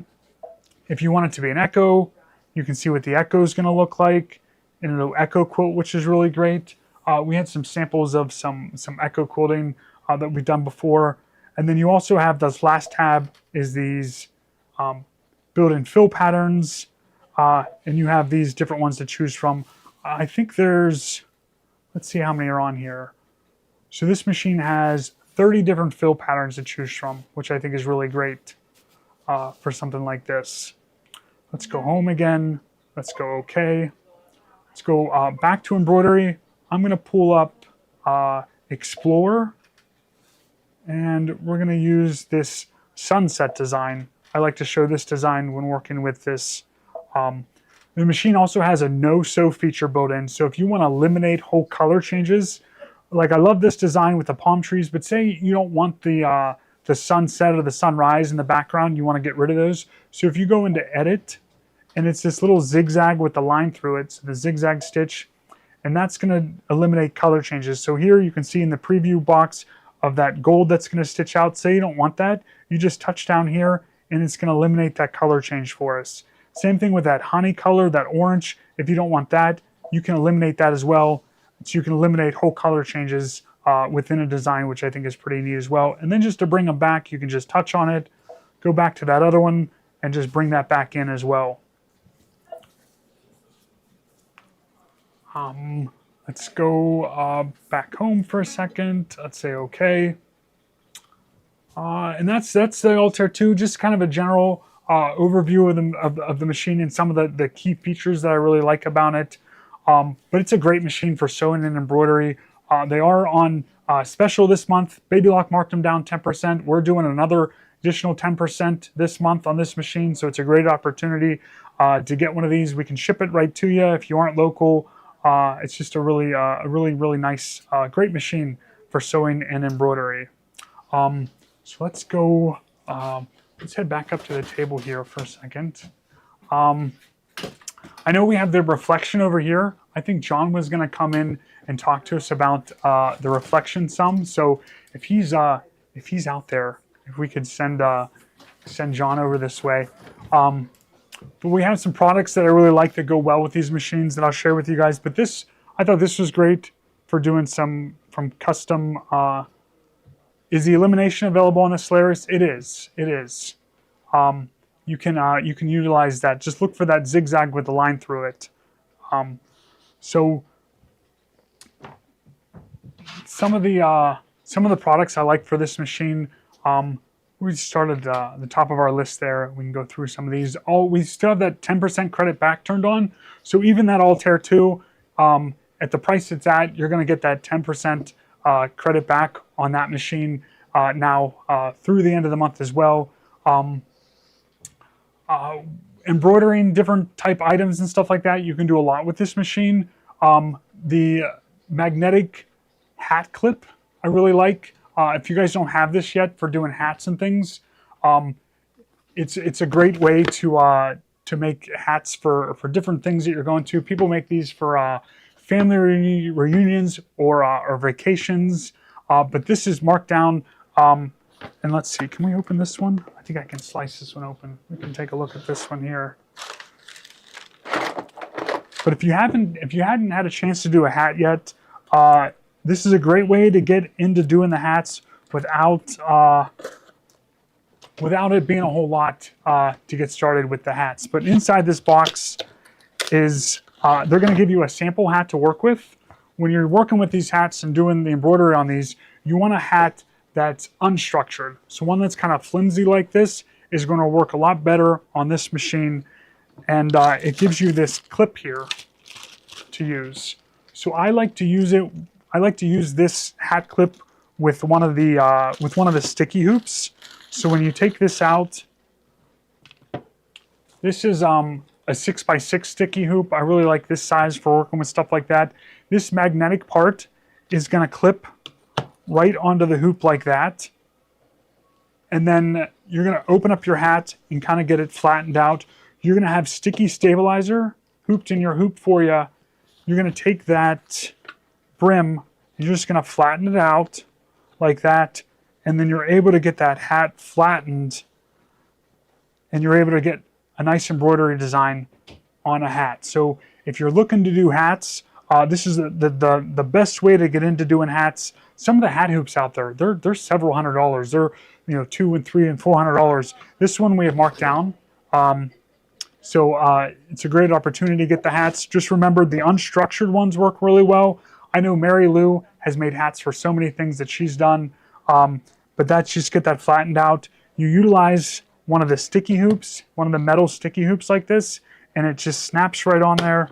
If you want it to be an echo, you can see what the echo is going to look like. And it'll echo quilt, which is really great. We had some samples of some echo quilting that we've done before. And then you also have this last tab is these built-in fill patterns. And you have these different ones to choose from. I think there's, let's see how many are on here. So this machine has 30 different fill patterns to choose from, which I think is really great for something like this. Let's go home again. Let's go OK. Let's go back to embroidery. I'm going to pull up Explore, and we're going to use this sunset design. I like to show this design when working with this. The machine also has a no-sew feature built in, so if you want to eliminate whole color changes, like I love this design with the palm trees, but say you don't want the the sunset or the sunrise in the background. You want to get rid of those. So if you go into edit, and it's this little zigzag with the line through it, so the zigzag stitch, and that's going to eliminate color changes. So here you can see in the preview box of that gold that's going to stitch out. Say you don't want that, you just touch down here and it's going to eliminate that color change for us. Same thing with that honey color, that orange. If you don't want that, you can eliminate that as well. So you can eliminate whole color changes within a design, which I think is pretty neat as well. And then just to bring them back, you can just touch on it, go back to that other one, and just bring that back in as well. Let's go back home for a second. Let's say okay. And that's the Altair 2, just kind of a general overview of the machine and some of the key features that I really like about it. But it's a great machine for sewing and embroidery. They are on special this month. Baby Lock marked them down 10%. We're doing another additional 10% this month on this machine, so it's a great opportunity to get one of these. We can ship it right to you if you aren't local. It's just a really nice, great machine for sewing and embroidery. So let's go, let's head back up to the table here for a second. I know we have the reflection over here. I think John was going to come in and talk to us about the reflection some. So if he's out there, if we could send John over this way. But we have some products that I really like that go well with these machines that I'll share with you guys. But this, I thought this was great for doing some from custom. Is the elimination available on the Solaris? It is. It is. You can utilize that. Just look for that zigzag with the line through it. So some of the products I like for this machine. We started the top of our list there. We can go through some of these. We still have that 10% credit back turned on. So even that Altair 2, at the price it's at, you're going to get that 10% credit back on that machine now through the end of the month as well. Embroidering different type items and stuff like that, you can do a lot with this machine. The magnetic hat clip I really like. If you guys don't have this yet for doing hats and things, it's a great way to make hats for different things that you're going to. People make these for family reunions or vacations, but this is marked down. And let's see, can we open this one? I think I can slice this one open. We can take a look at this one here. But if you hadn't had a chance to do a hat yet, this is a great way to get into doing the hats without it being a whole lot to get started with the hats. But inside this box is, they're going to give you a sample hat to work with. When you're working with these hats and doing the embroidery on these, you want a hat that's unstructured. So one that's kind of flimsy like this is going to work a lot better on this machine. And it gives you this clip here to use. So I like to use it. I like to use this hat clip with one of the sticky hoops. So when you take this out, this is a 6x6 sticky hoop. I really like this size for working with stuff like that. This magnetic part is going to clip right onto the hoop like that. And then you're going to open up your hat and kind of get it flattened out. You're going to have sticky stabilizer hooped in your hoop for you. You're going to take that brim, you're just going to flatten it out like that, and then you're able to get that hat flattened, and you're able to get a nice embroidery design on a hat. So if you're looking to do hats, this is the best way to get into doing hats. Some of the hat hoops out there, they're several $100s. They're $200 and $300 and $400. This one we have marked down. So it's a great opportunity to get the hats. Just remember the unstructured ones work really well. I know Mary Lou has made hats for so many things that she's done, but that's just get that flattened out. You utilize one of the sticky hoops, one of the metal sticky hoops like this, and it just snaps right on there.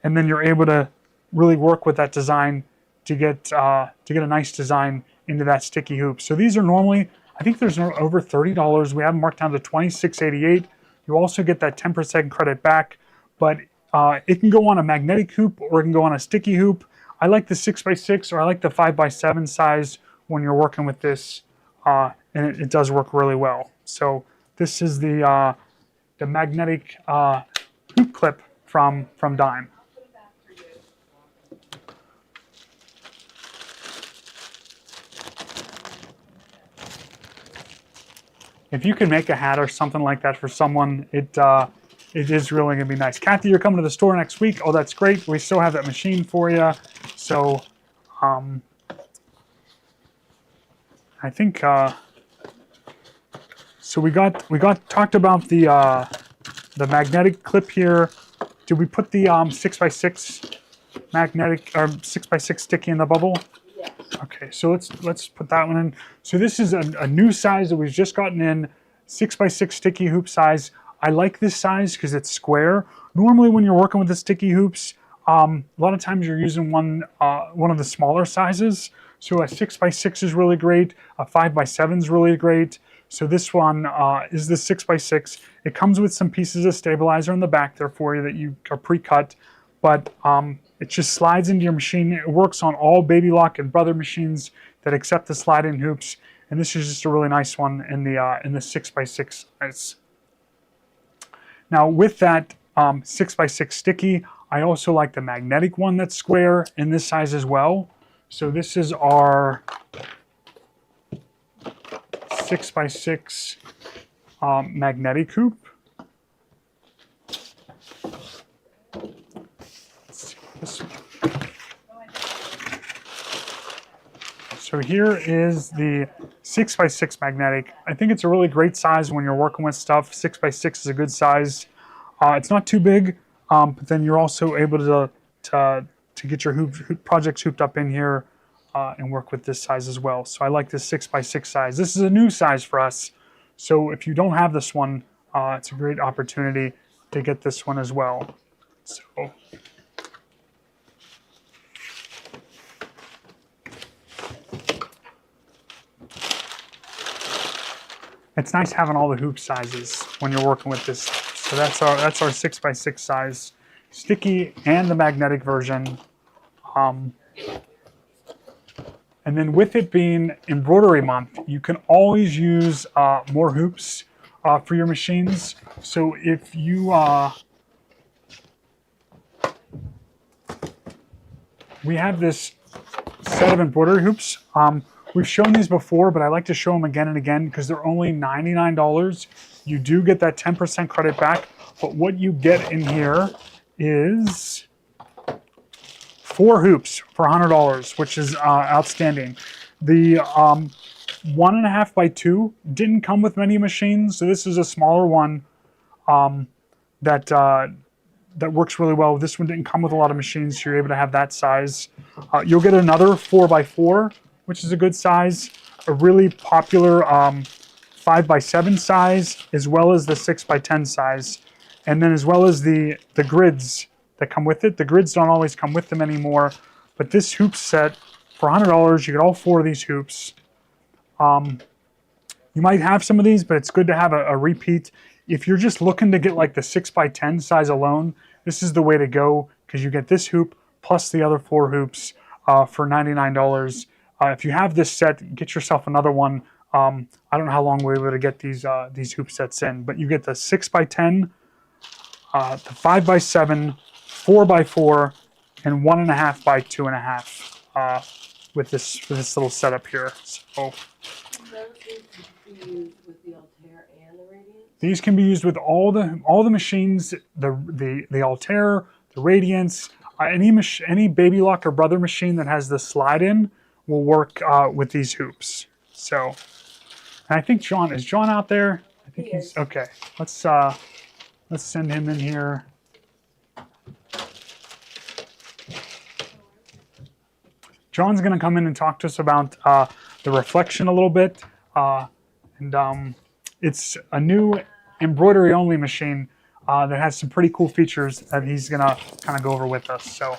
And then you're able to really work with that design to get a nice design into that sticky hoop. So these are normally, I think there's over $30. We have them marked down to $26.88. You also get that 10% credit back, but it can go on a magnetic hoop or it can go on a sticky hoop. I like the 6x6 or I like the 5x7 size when you're working with this. and it does work really well. So this is the magnetic hoop clip from Dime. If you can make a hat or something like that for someone, it is really gonna be nice. Kathy, you're coming to the store next week. Oh, that's great. We still have that machine for you. So I think so. We talked about the magnetic clip here. Did we put the 6x6 magnetic or 6x6 sticky in the bubble? Yes. Okay, so let's put that one in. So this is a new size that we've just gotten in, 6x6 sticky hoop size. I like this size because it's square. Normally when you're working with the sticky hoops, a lot of times you're using one of the smaller sizes. So a 6x6 is really great. A 5x7 is really great. So this one is the 6x6. It comes with some pieces of stabilizer in the back there for you that you are pre-cut, but it just slides into your machine. It works on all Baby Lock and Brother machines that accept the slide-in hoops. And this is just a really nice one in the 6x6 size. Now with that 6x6 sticky, I also like the magnetic one that's square in this size as well. So this is our 6x6 magnetic hoop. Let's see this one. So here is the 6x6 magnetic. I think it's a really great size when you're working with stuff. 6x6 is a good size. It's not too big, but then you're also able to get your hoop projects hooped up in here and work with this size as well. So I like this 6x6 size. This is a new size for us. So if you don't have this one, it's a great opportunity to get this one as well. So it's nice having all the hoop sizes when you're working with this. So that's our 6x6 size, sticky and the magnetic version. And then with it being embroidery month, you can always use more hoops for your machines. So if you, we have this set of embroidery hoops. We've shown these before, but I like to show them again and again because they're only $99. You do get that 10% credit back, but what you get in here is 4 hoops for $100, which is outstanding. The 1.5 by 2 didn't come with many machines, so this is a smaller one that works really well. This one didn't come with a lot of machines, so you're able to have that size. You'll get another 4 by 4, which is a good size. A really popular 5 by 7 size, as well as the 6 by 10 size, and then as well as the grids that come with it. The grids don't always come with them anymore, but this hoop set for $100, you get all 4 of these hoops. You might have some of these, but it's good to have a repeat. If you're just looking to get like the 6 by 10 size alone, this is the way to go because you get this hoop plus the other 4 hoops for $99. If you have this set, get yourself another one. I don't know how long we're able to get these hoop sets in, but you get the 6 by 10, the 5 by 7, 4 by 4, and 1.5 by 2.5 with this little setup here. So these can be used with all the machines, the Altair, the Radiance, any Baby Lock or Brother machine that has the slide in will work with these hoops. So, and I think is John out there? I think he's okay. Let's send him in here. John's going to come in and talk to us about the reflection a little bit, and it's a new embroidery only machine that has some pretty cool features that he's going to kind of go over with us. So.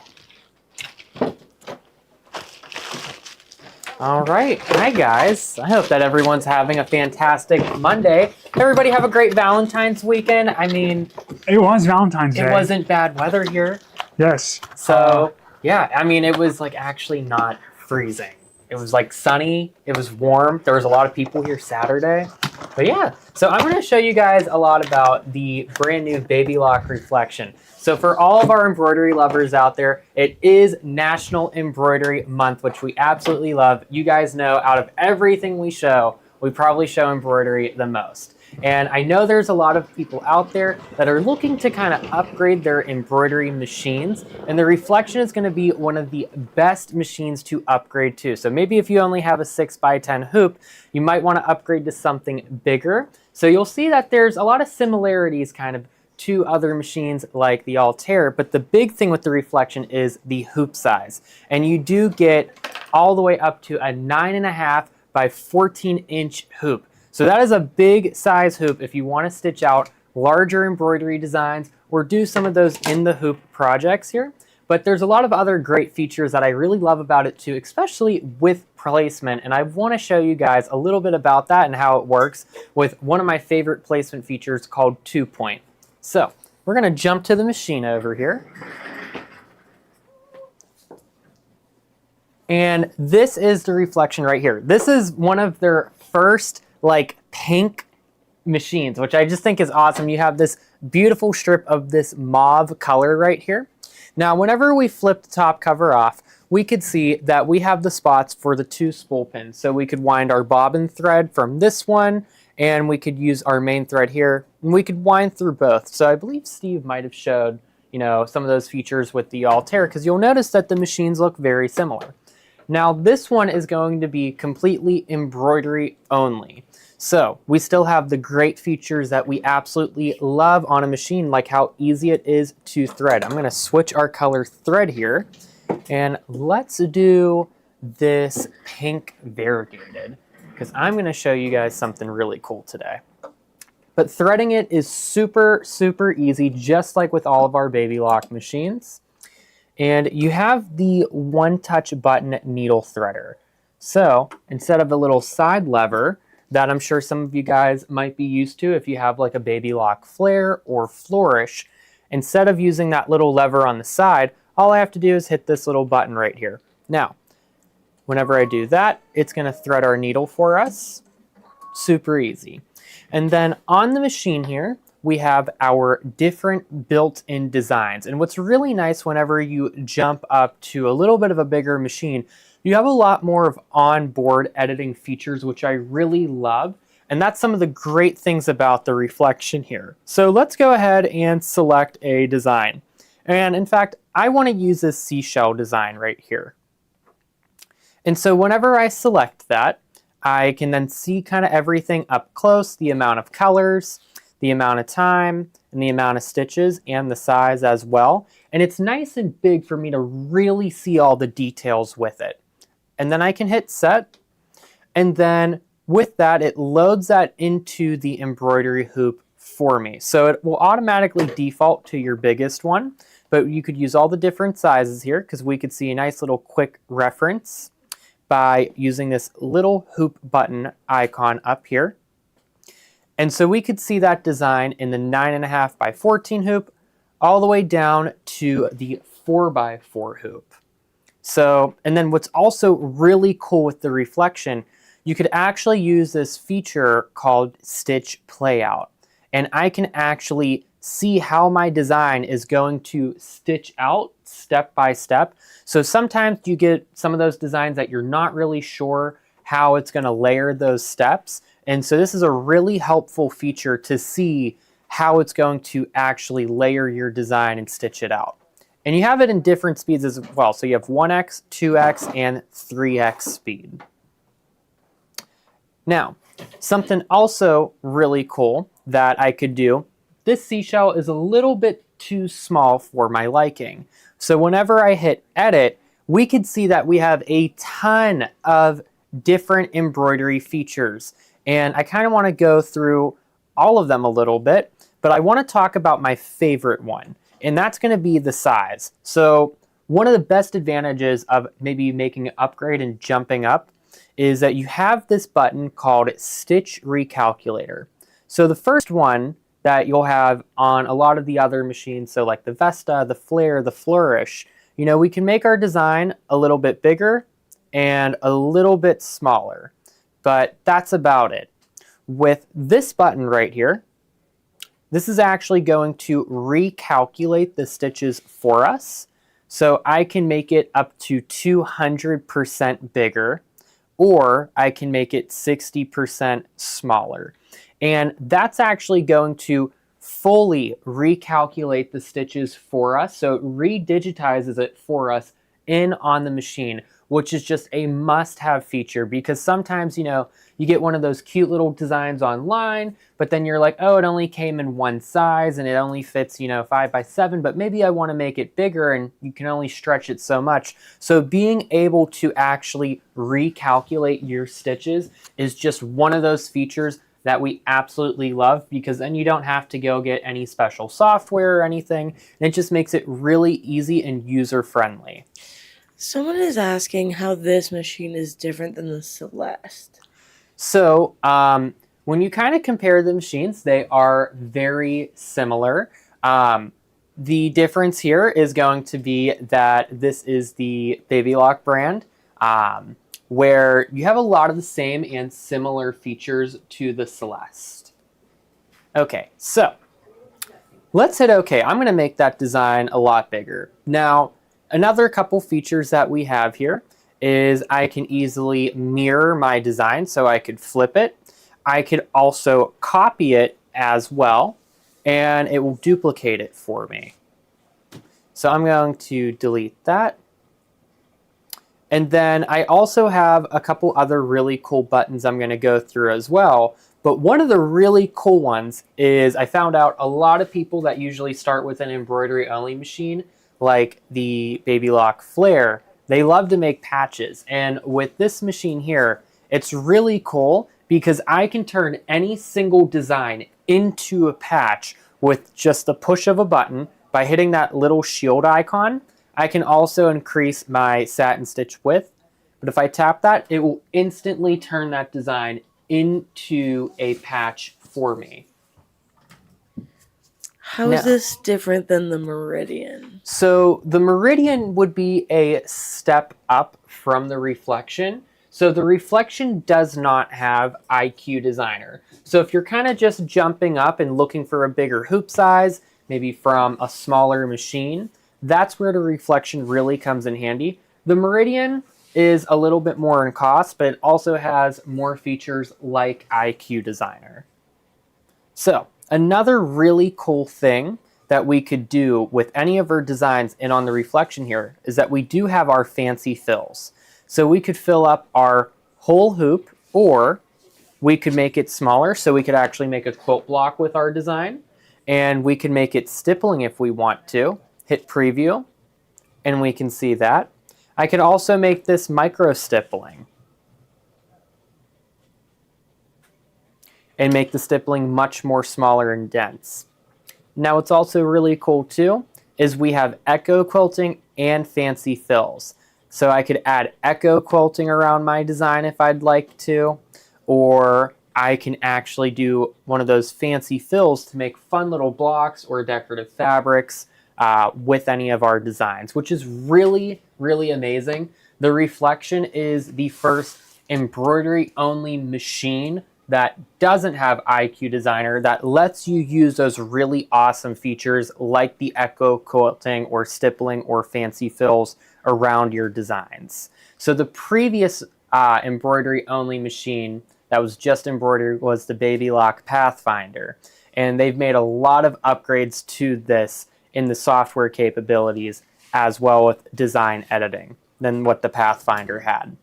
All right. Hi, guys. I hope that everyone's having a fantastic Monday. Everybody have a great Valentine's weekend. I mean, it was Valentine's Day. It wasn't bad weather here. Yes. So, yeah, I mean, it was like actually not freezing. It was like sunny, it was warm. There was a lot of people here Saturday. But yeah, so I'm gonna show you guys a lot about the brand new Baby Lock Reflection. So for all of our embroidery lovers out there, it is National Embroidery Month, which we absolutely love. You guys know out of everything we show, we probably show embroidery the most. And I know there's a lot of people out there that are looking to kind of upgrade their embroidery machines, and the Reflection is going to be one of the best machines to upgrade to. So maybe if you only have a 6x10 hoop, you might want to upgrade to something bigger. So you'll see that there's a lot of similarities kind of to other machines like the Altair, but the big thing with the Reflection is the hoop size. And you do get all the way up to a 9.5 by 14-inch hoop. So that is a big size hoop if you want to stitch out larger embroidery designs or do some of those in the hoop projects here. But there's a lot of other great features that I really love about it too, especially with placement. And I want to show you guys a little bit about that and how it works with one of my favorite placement features called 2-point. So we're going to jump to the machine over here. And this is the Reflection right here. This is one of their first like pink machines, which I just think is awesome. You have this beautiful strip of this mauve color right here. Now, whenever we flip the top cover off, we could see that we have the spots for the 2 spool pins. So we could wind our bobbin thread from this one, and we could use our main thread here, and we could wind through both. So I believe Steve might have showed, you know, some of those features with the Altair, because you'll notice that the machines look very similar. Now, this one is going to be completely embroidery only. So we still have the great features that we absolutely love on a machine, like how easy it is to thread. I'm going to switch our color thread here, and let's do this pink variegated, because I'm going to show you guys something really cool today. But threading it is super, super easy, just like with all of our Baby Lock machines. And you have the one-touch button needle threader. So instead of a little side lever that I'm sure some of you guys might be used to if you have like a Baby Lock flare or flourish, instead of using that little lever on the side, all I have to do is hit this little button right here. Now, whenever I do that, it's going to thread our needle for us. Super easy. And then on the machine here, we have our different built-in designs. And what's really nice whenever you jump up to a little bit of a bigger machine, you have a lot more of onboard editing features, which I really love. And that's some of the great things about the Reflection here. So let's go ahead and select a design. And in fact, I want to use this seashell design right here. And so whenever I select that, I can then see kind of everything up close, the amount of colors, the amount of time, and the amount of stitches, and the size as well. And it's nice and big for me to really see all the details with it. And then I can hit set, and then with that, it loads that into the embroidery hoop for me. So it will automatically default to your biggest one, but you could use all the different sizes here because we could see a nice little quick reference by using this little hoop button icon up here. And so we could see that design in the 9.5 by 14 hoop all the way down to the 4x4 hoop. So, and then what's also really cool with the Reflection, you could actually use this feature called Stitch Playout. And I can actually see how my design is going to stitch out step by step. So sometimes you get some of those designs that you're not really sure how it's going to layer those steps. And so this is a really helpful feature to see how it's going to actually layer your design and stitch it out. And you have it in different speeds as well. So you have 1x, 2x, and 3x speed. Now, something also really cool that I could do, this seashell is a little bit too small for my liking. So whenever I hit edit, we could see that we have a ton of different embroidery features. And I kind of want to go through all of them a little bit, but I want to talk about my favorite one, and that's going to be the size. So one of the best advantages of maybe making an upgrade and jumping up is that you have this button called Stitch Recalculator. So the first one that you'll have on a lot of the other machines, so like the Vesta, the Flare, the Flourish, you know, we can make our design a little bit bigger and a little bit smaller, but that's about it. With this button right here, this is actually going to recalculate the stitches for us. So I can make it up to 200% bigger, or I can make it 60% smaller. And that's actually going to fully recalculate the stitches for us. So it redigitizes it for us in on the machine, which is just a must-have feature, because sometimes, you know, you get one of those cute little designs online, but then you're like, oh, it only came in one size and it only fits, you know, 5x7, but maybe I want to make it bigger and you can only stretch it so much. So being able to actually recalculate your stitches is just one of those features that we absolutely love, because then you don't have to go get any special software or anything. And it just makes it really easy and user-friendly. Someone is asking how this machine is different than the Celeste. So when you kind of compare the machines, they are very similar. The difference here is going to be that this is the Baby Lock brand, where you have a lot of the same and similar features to the Celeste. Okay, so let's hit OK. I'm going to make that design a lot bigger. Now, another couple features that we have here is I can easily mirror my design, so I could flip it. I could also copy it as well, and it will duplicate it for me. So I'm going to delete that. And then I also have a couple other really cool buttons I'm going to go through as well. But one of the really cool ones is I found out a lot of people that usually start with an embroidery only machine, like the Baby Lock Flare, they love to make patches. And with this machine here, it's really cool because I can turn any single design into a patch with just the push of a button by hitting that little shield icon. I can also increase my satin stitch width, but if I tap that, it will instantly turn that design into a patch for me. How is this different than the Meridian? So the Meridian would be a step up from the Reflection. So the Reflection does not have IQ Designer. So if you're kind of just jumping up and looking for a bigger hoop size, maybe from a smaller machine, that's where the Reflection really comes in handy. The Meridian is a little bit more in cost, but it also has more features like IQ Designer. So another really cool thing that we could do with any of our designs and on the Reflection here is that we do have our fancy fills. So we could fill up our whole hoop, or we could make it smaller, so we could actually make a quilt block with our design, and we can make it stippling if we want to. Hit preview, and we can see that. I can also make this micro stippling and make the stippling much more smaller and dense. Now what's also really cool too is we have echo quilting and fancy fills. So I could add echo quilting around my design if I'd like to, or I can actually do one of those fancy fills to make fun little blocks or decorative fabrics with any of our designs, which is really, really amazing. The Reflection is the first embroidery only machine that doesn't have IQ Designer, that lets you use those really awesome features like the echo quilting or stippling or fancy fills around your designs. So the previous embroidery only machine that was just embroidery was the Baby Lock Pathfinder. And they've made a lot of upgrades to this in the software capabilities as well with design editing than what the Pathfinder had.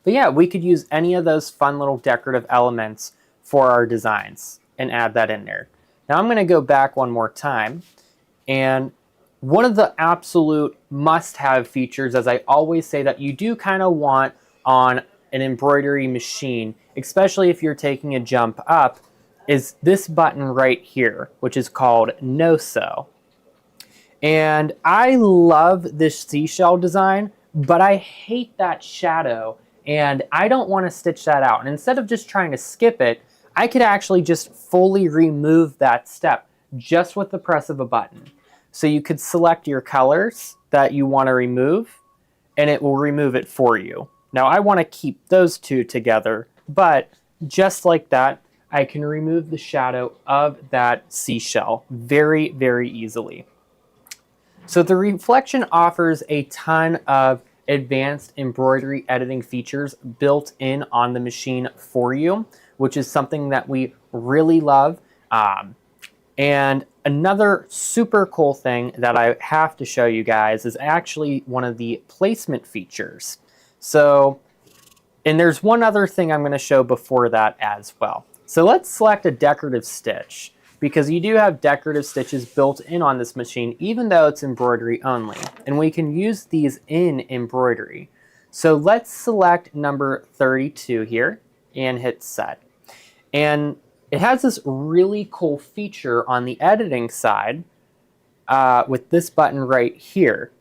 But yeah, we could use any of those fun little decorative elements for our designs and add that in there. Now I'm going to go back one more time, and one of the absolute must-have features, as I always say, that you do kind of want on an embroidery machine, especially if you're taking a jump up, is this button right here, which is called No Sew. And I love this seashell design, but I hate that shadow, and I don't want to stitch that out. And instead of just trying to skip it, I could actually just fully remove that step just with the press of a button. So you could select your colors that you want to remove, and it will remove it for you. Now I want to keep those two together, but just like that, I can remove the shadow of that seashell very, very easily. So the reflection offers a ton of advanced embroidery editing features built in on the machine for you, which is something that we really love. And another super cool thing that I have to show you guys is actually one of the placement features. So, and there's one other thing I'm going to show before that as well. So let's select a decorative stitch, because you do have decorative stitches built in on this machine, even though it's embroidery only. And we can use these in embroidery. So let's select number 32 here and hit set. And it has this really cool feature on the editing side with this button right here.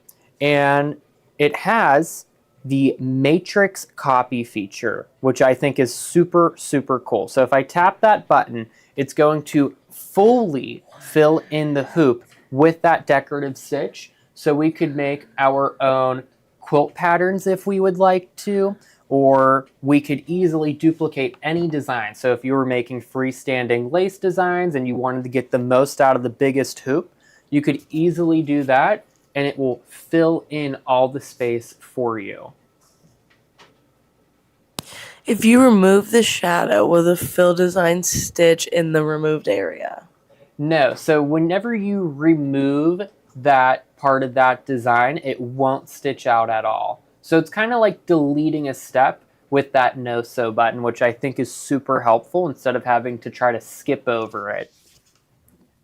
And it has the matrix copy feature, which I think is super, super cool. So if I tap that button, it's going to fully fill in the hoop with that decorative stitch. So we could make our own quilt patterns if we would like to, or we could easily duplicate any design. So if you were making freestanding lace designs and you wanted to get the most out of the biggest hoop, you could easily do that, and it will fill in all the space for you. If you remove the shadow, will the fill design stitch in the removed area? No, so whenever you remove that part of that design, it won't stitch out at all. So it's kind of like deleting a step with that no sew button, which I think is super helpful instead of having to try to skip over it.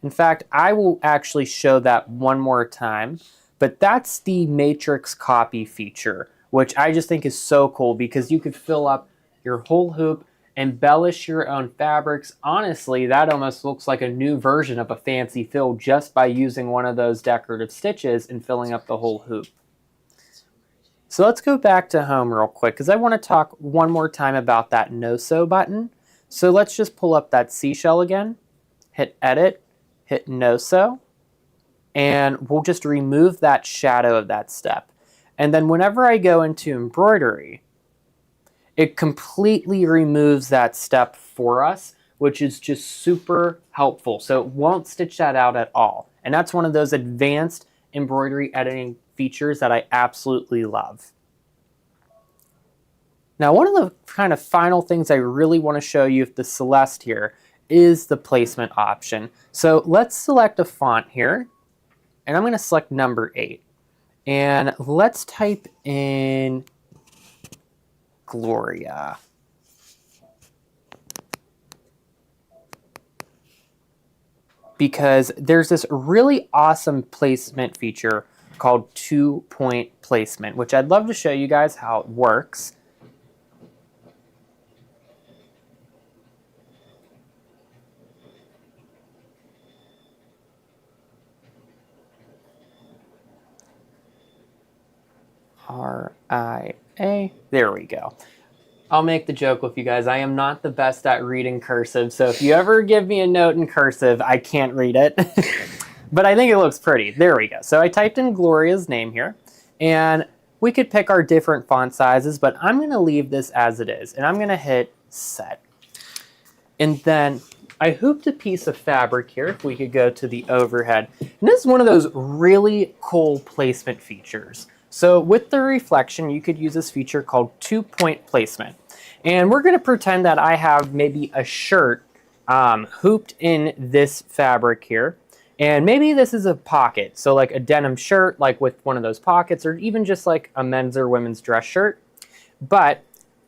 In fact, I will actually show that one more time, but that's the matrix copy feature, which I just think is so cool because you could fill up your whole hoop, embellish your own fabrics. Honestly, that almost looks like a new version of a fancy fill just by using one of those decorative stitches and filling up the whole hoop. So let's go back to home real quick because I want to talk one more time about that no sew button. So let's just pull up that seashell again, hit edit, hit no sew, and we'll just remove that shadow of that step. And then whenever I go into embroidery, it completely removes that step for us, which is just super helpful. So it won't stitch that out at all. And that's one of those advanced embroidery editing features that I absolutely love. Now, one of the kind of final things I really want to show you with the Celeste here is the placement option. So let's select a font here, and I'm going to select number 8. And let's type in Gloria. Because there's this really awesome placement feature called 2-point placement, which I'd love to show you guys how it works. RIA. There we go. I'll make the joke with you guys. I am not the best at reading cursive, so if you ever give me a note in cursive, I can't read it. But I think it looks pretty. There we go. So I typed in Gloria's name here, and we could pick our different font sizes, but I'm going to leave this as it is, and I'm going to hit set. And then I hooped a piece of fabric here, if we could go to the overhead. And this is one of those really cool placement features. So with the reflection, you could use this feature called 2-point placement. And we're going to pretend that I have maybe a shirt hooped in this fabric here. And maybe this is a pocket. So like a denim shirt, like with one of those pockets, or even just like a men's or women's dress shirt. But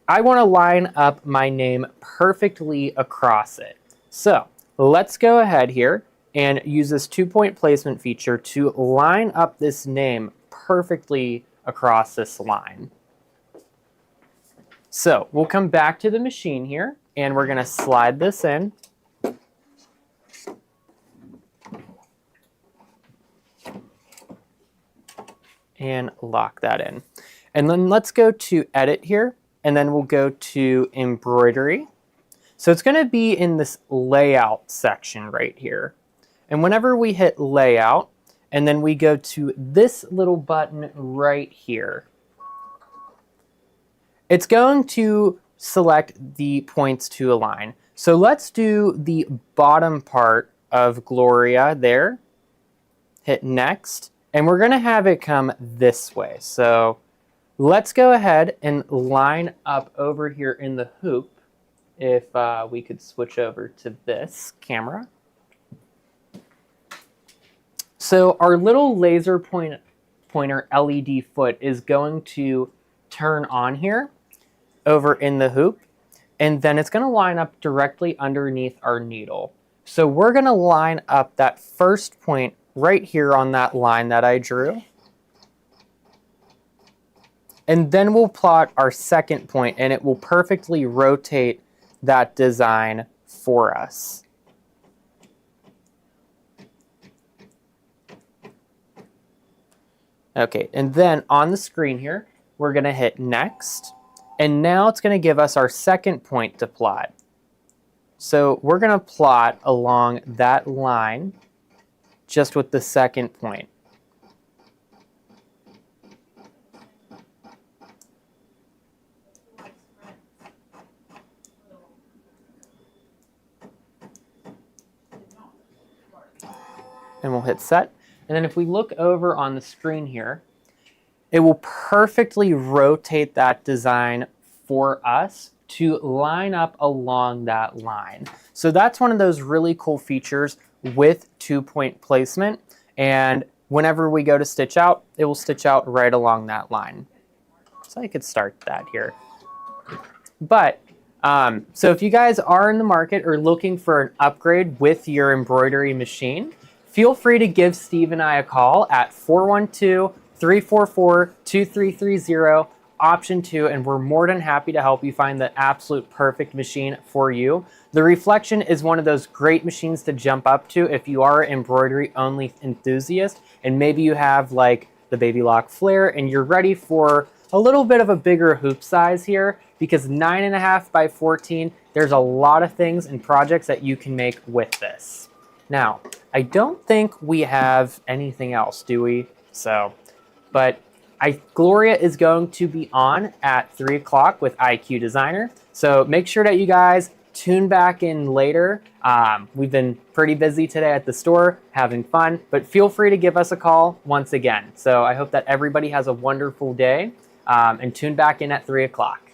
I want to line up my name perfectly across it. So let's go ahead here and use this 2-point placement feature to line up this name perfectly across this line. So we'll come back to the machine here, and we're going to slide this in. And lock that in. And then let's go to edit here, and then we'll go to embroidery. So it's going to be in this layout section right here. And whenever we hit layout, and then we go to this little button right here, it's going to select the points to align. So let's do the bottom part of Gloria there. Hit next, and we're gonna have it come this way. So let's go ahead and line up over here in the hoop. If we could switch over to this camera. So our little laser pointer LED foot is going to turn on here over in the hoop, and then it's going to line up directly underneath our needle. So we're going to line up that first point right here on that line that I drew. And then we'll plot our second point, and it will perfectly rotate that design for us. Okay, and then on the screen here, we're going to hit next. And now it's going to give us our second point to plot. So we're going to plot along that line just with the second point. And we'll hit set. And then if we look over on the screen here, it will perfectly rotate that design for us to line up along that line. So that's one of those really cool features with 2-point placement. And whenever we go to stitch out, it will stitch out right along that line. So I could start that here. But so if you guys are in the market or looking for an upgrade with your embroidery machine, feel free to give Steve and I a call at 412-344-2330, option 2, and we're more than happy to help you find the absolute perfect machine for you. The Reflection is one of those great machines to jump up to if you are an embroidery only enthusiast, and maybe you have like the Baby Lock Flare and you're ready for a little bit of a bigger hoop size here, because 9.5 by 14, there's a lot of things and projects that you can make with this. Now, I don't think we have anything else, do we? So, but Gloria is going to be on at 3 o'clock with IQ Designer. So make sure that you guys tune back in later. We've been pretty busy today at the store, having fun, but feel free to give us a call once again. So I hope that everybody has a wonderful day, and tune back in at 3 o'clock.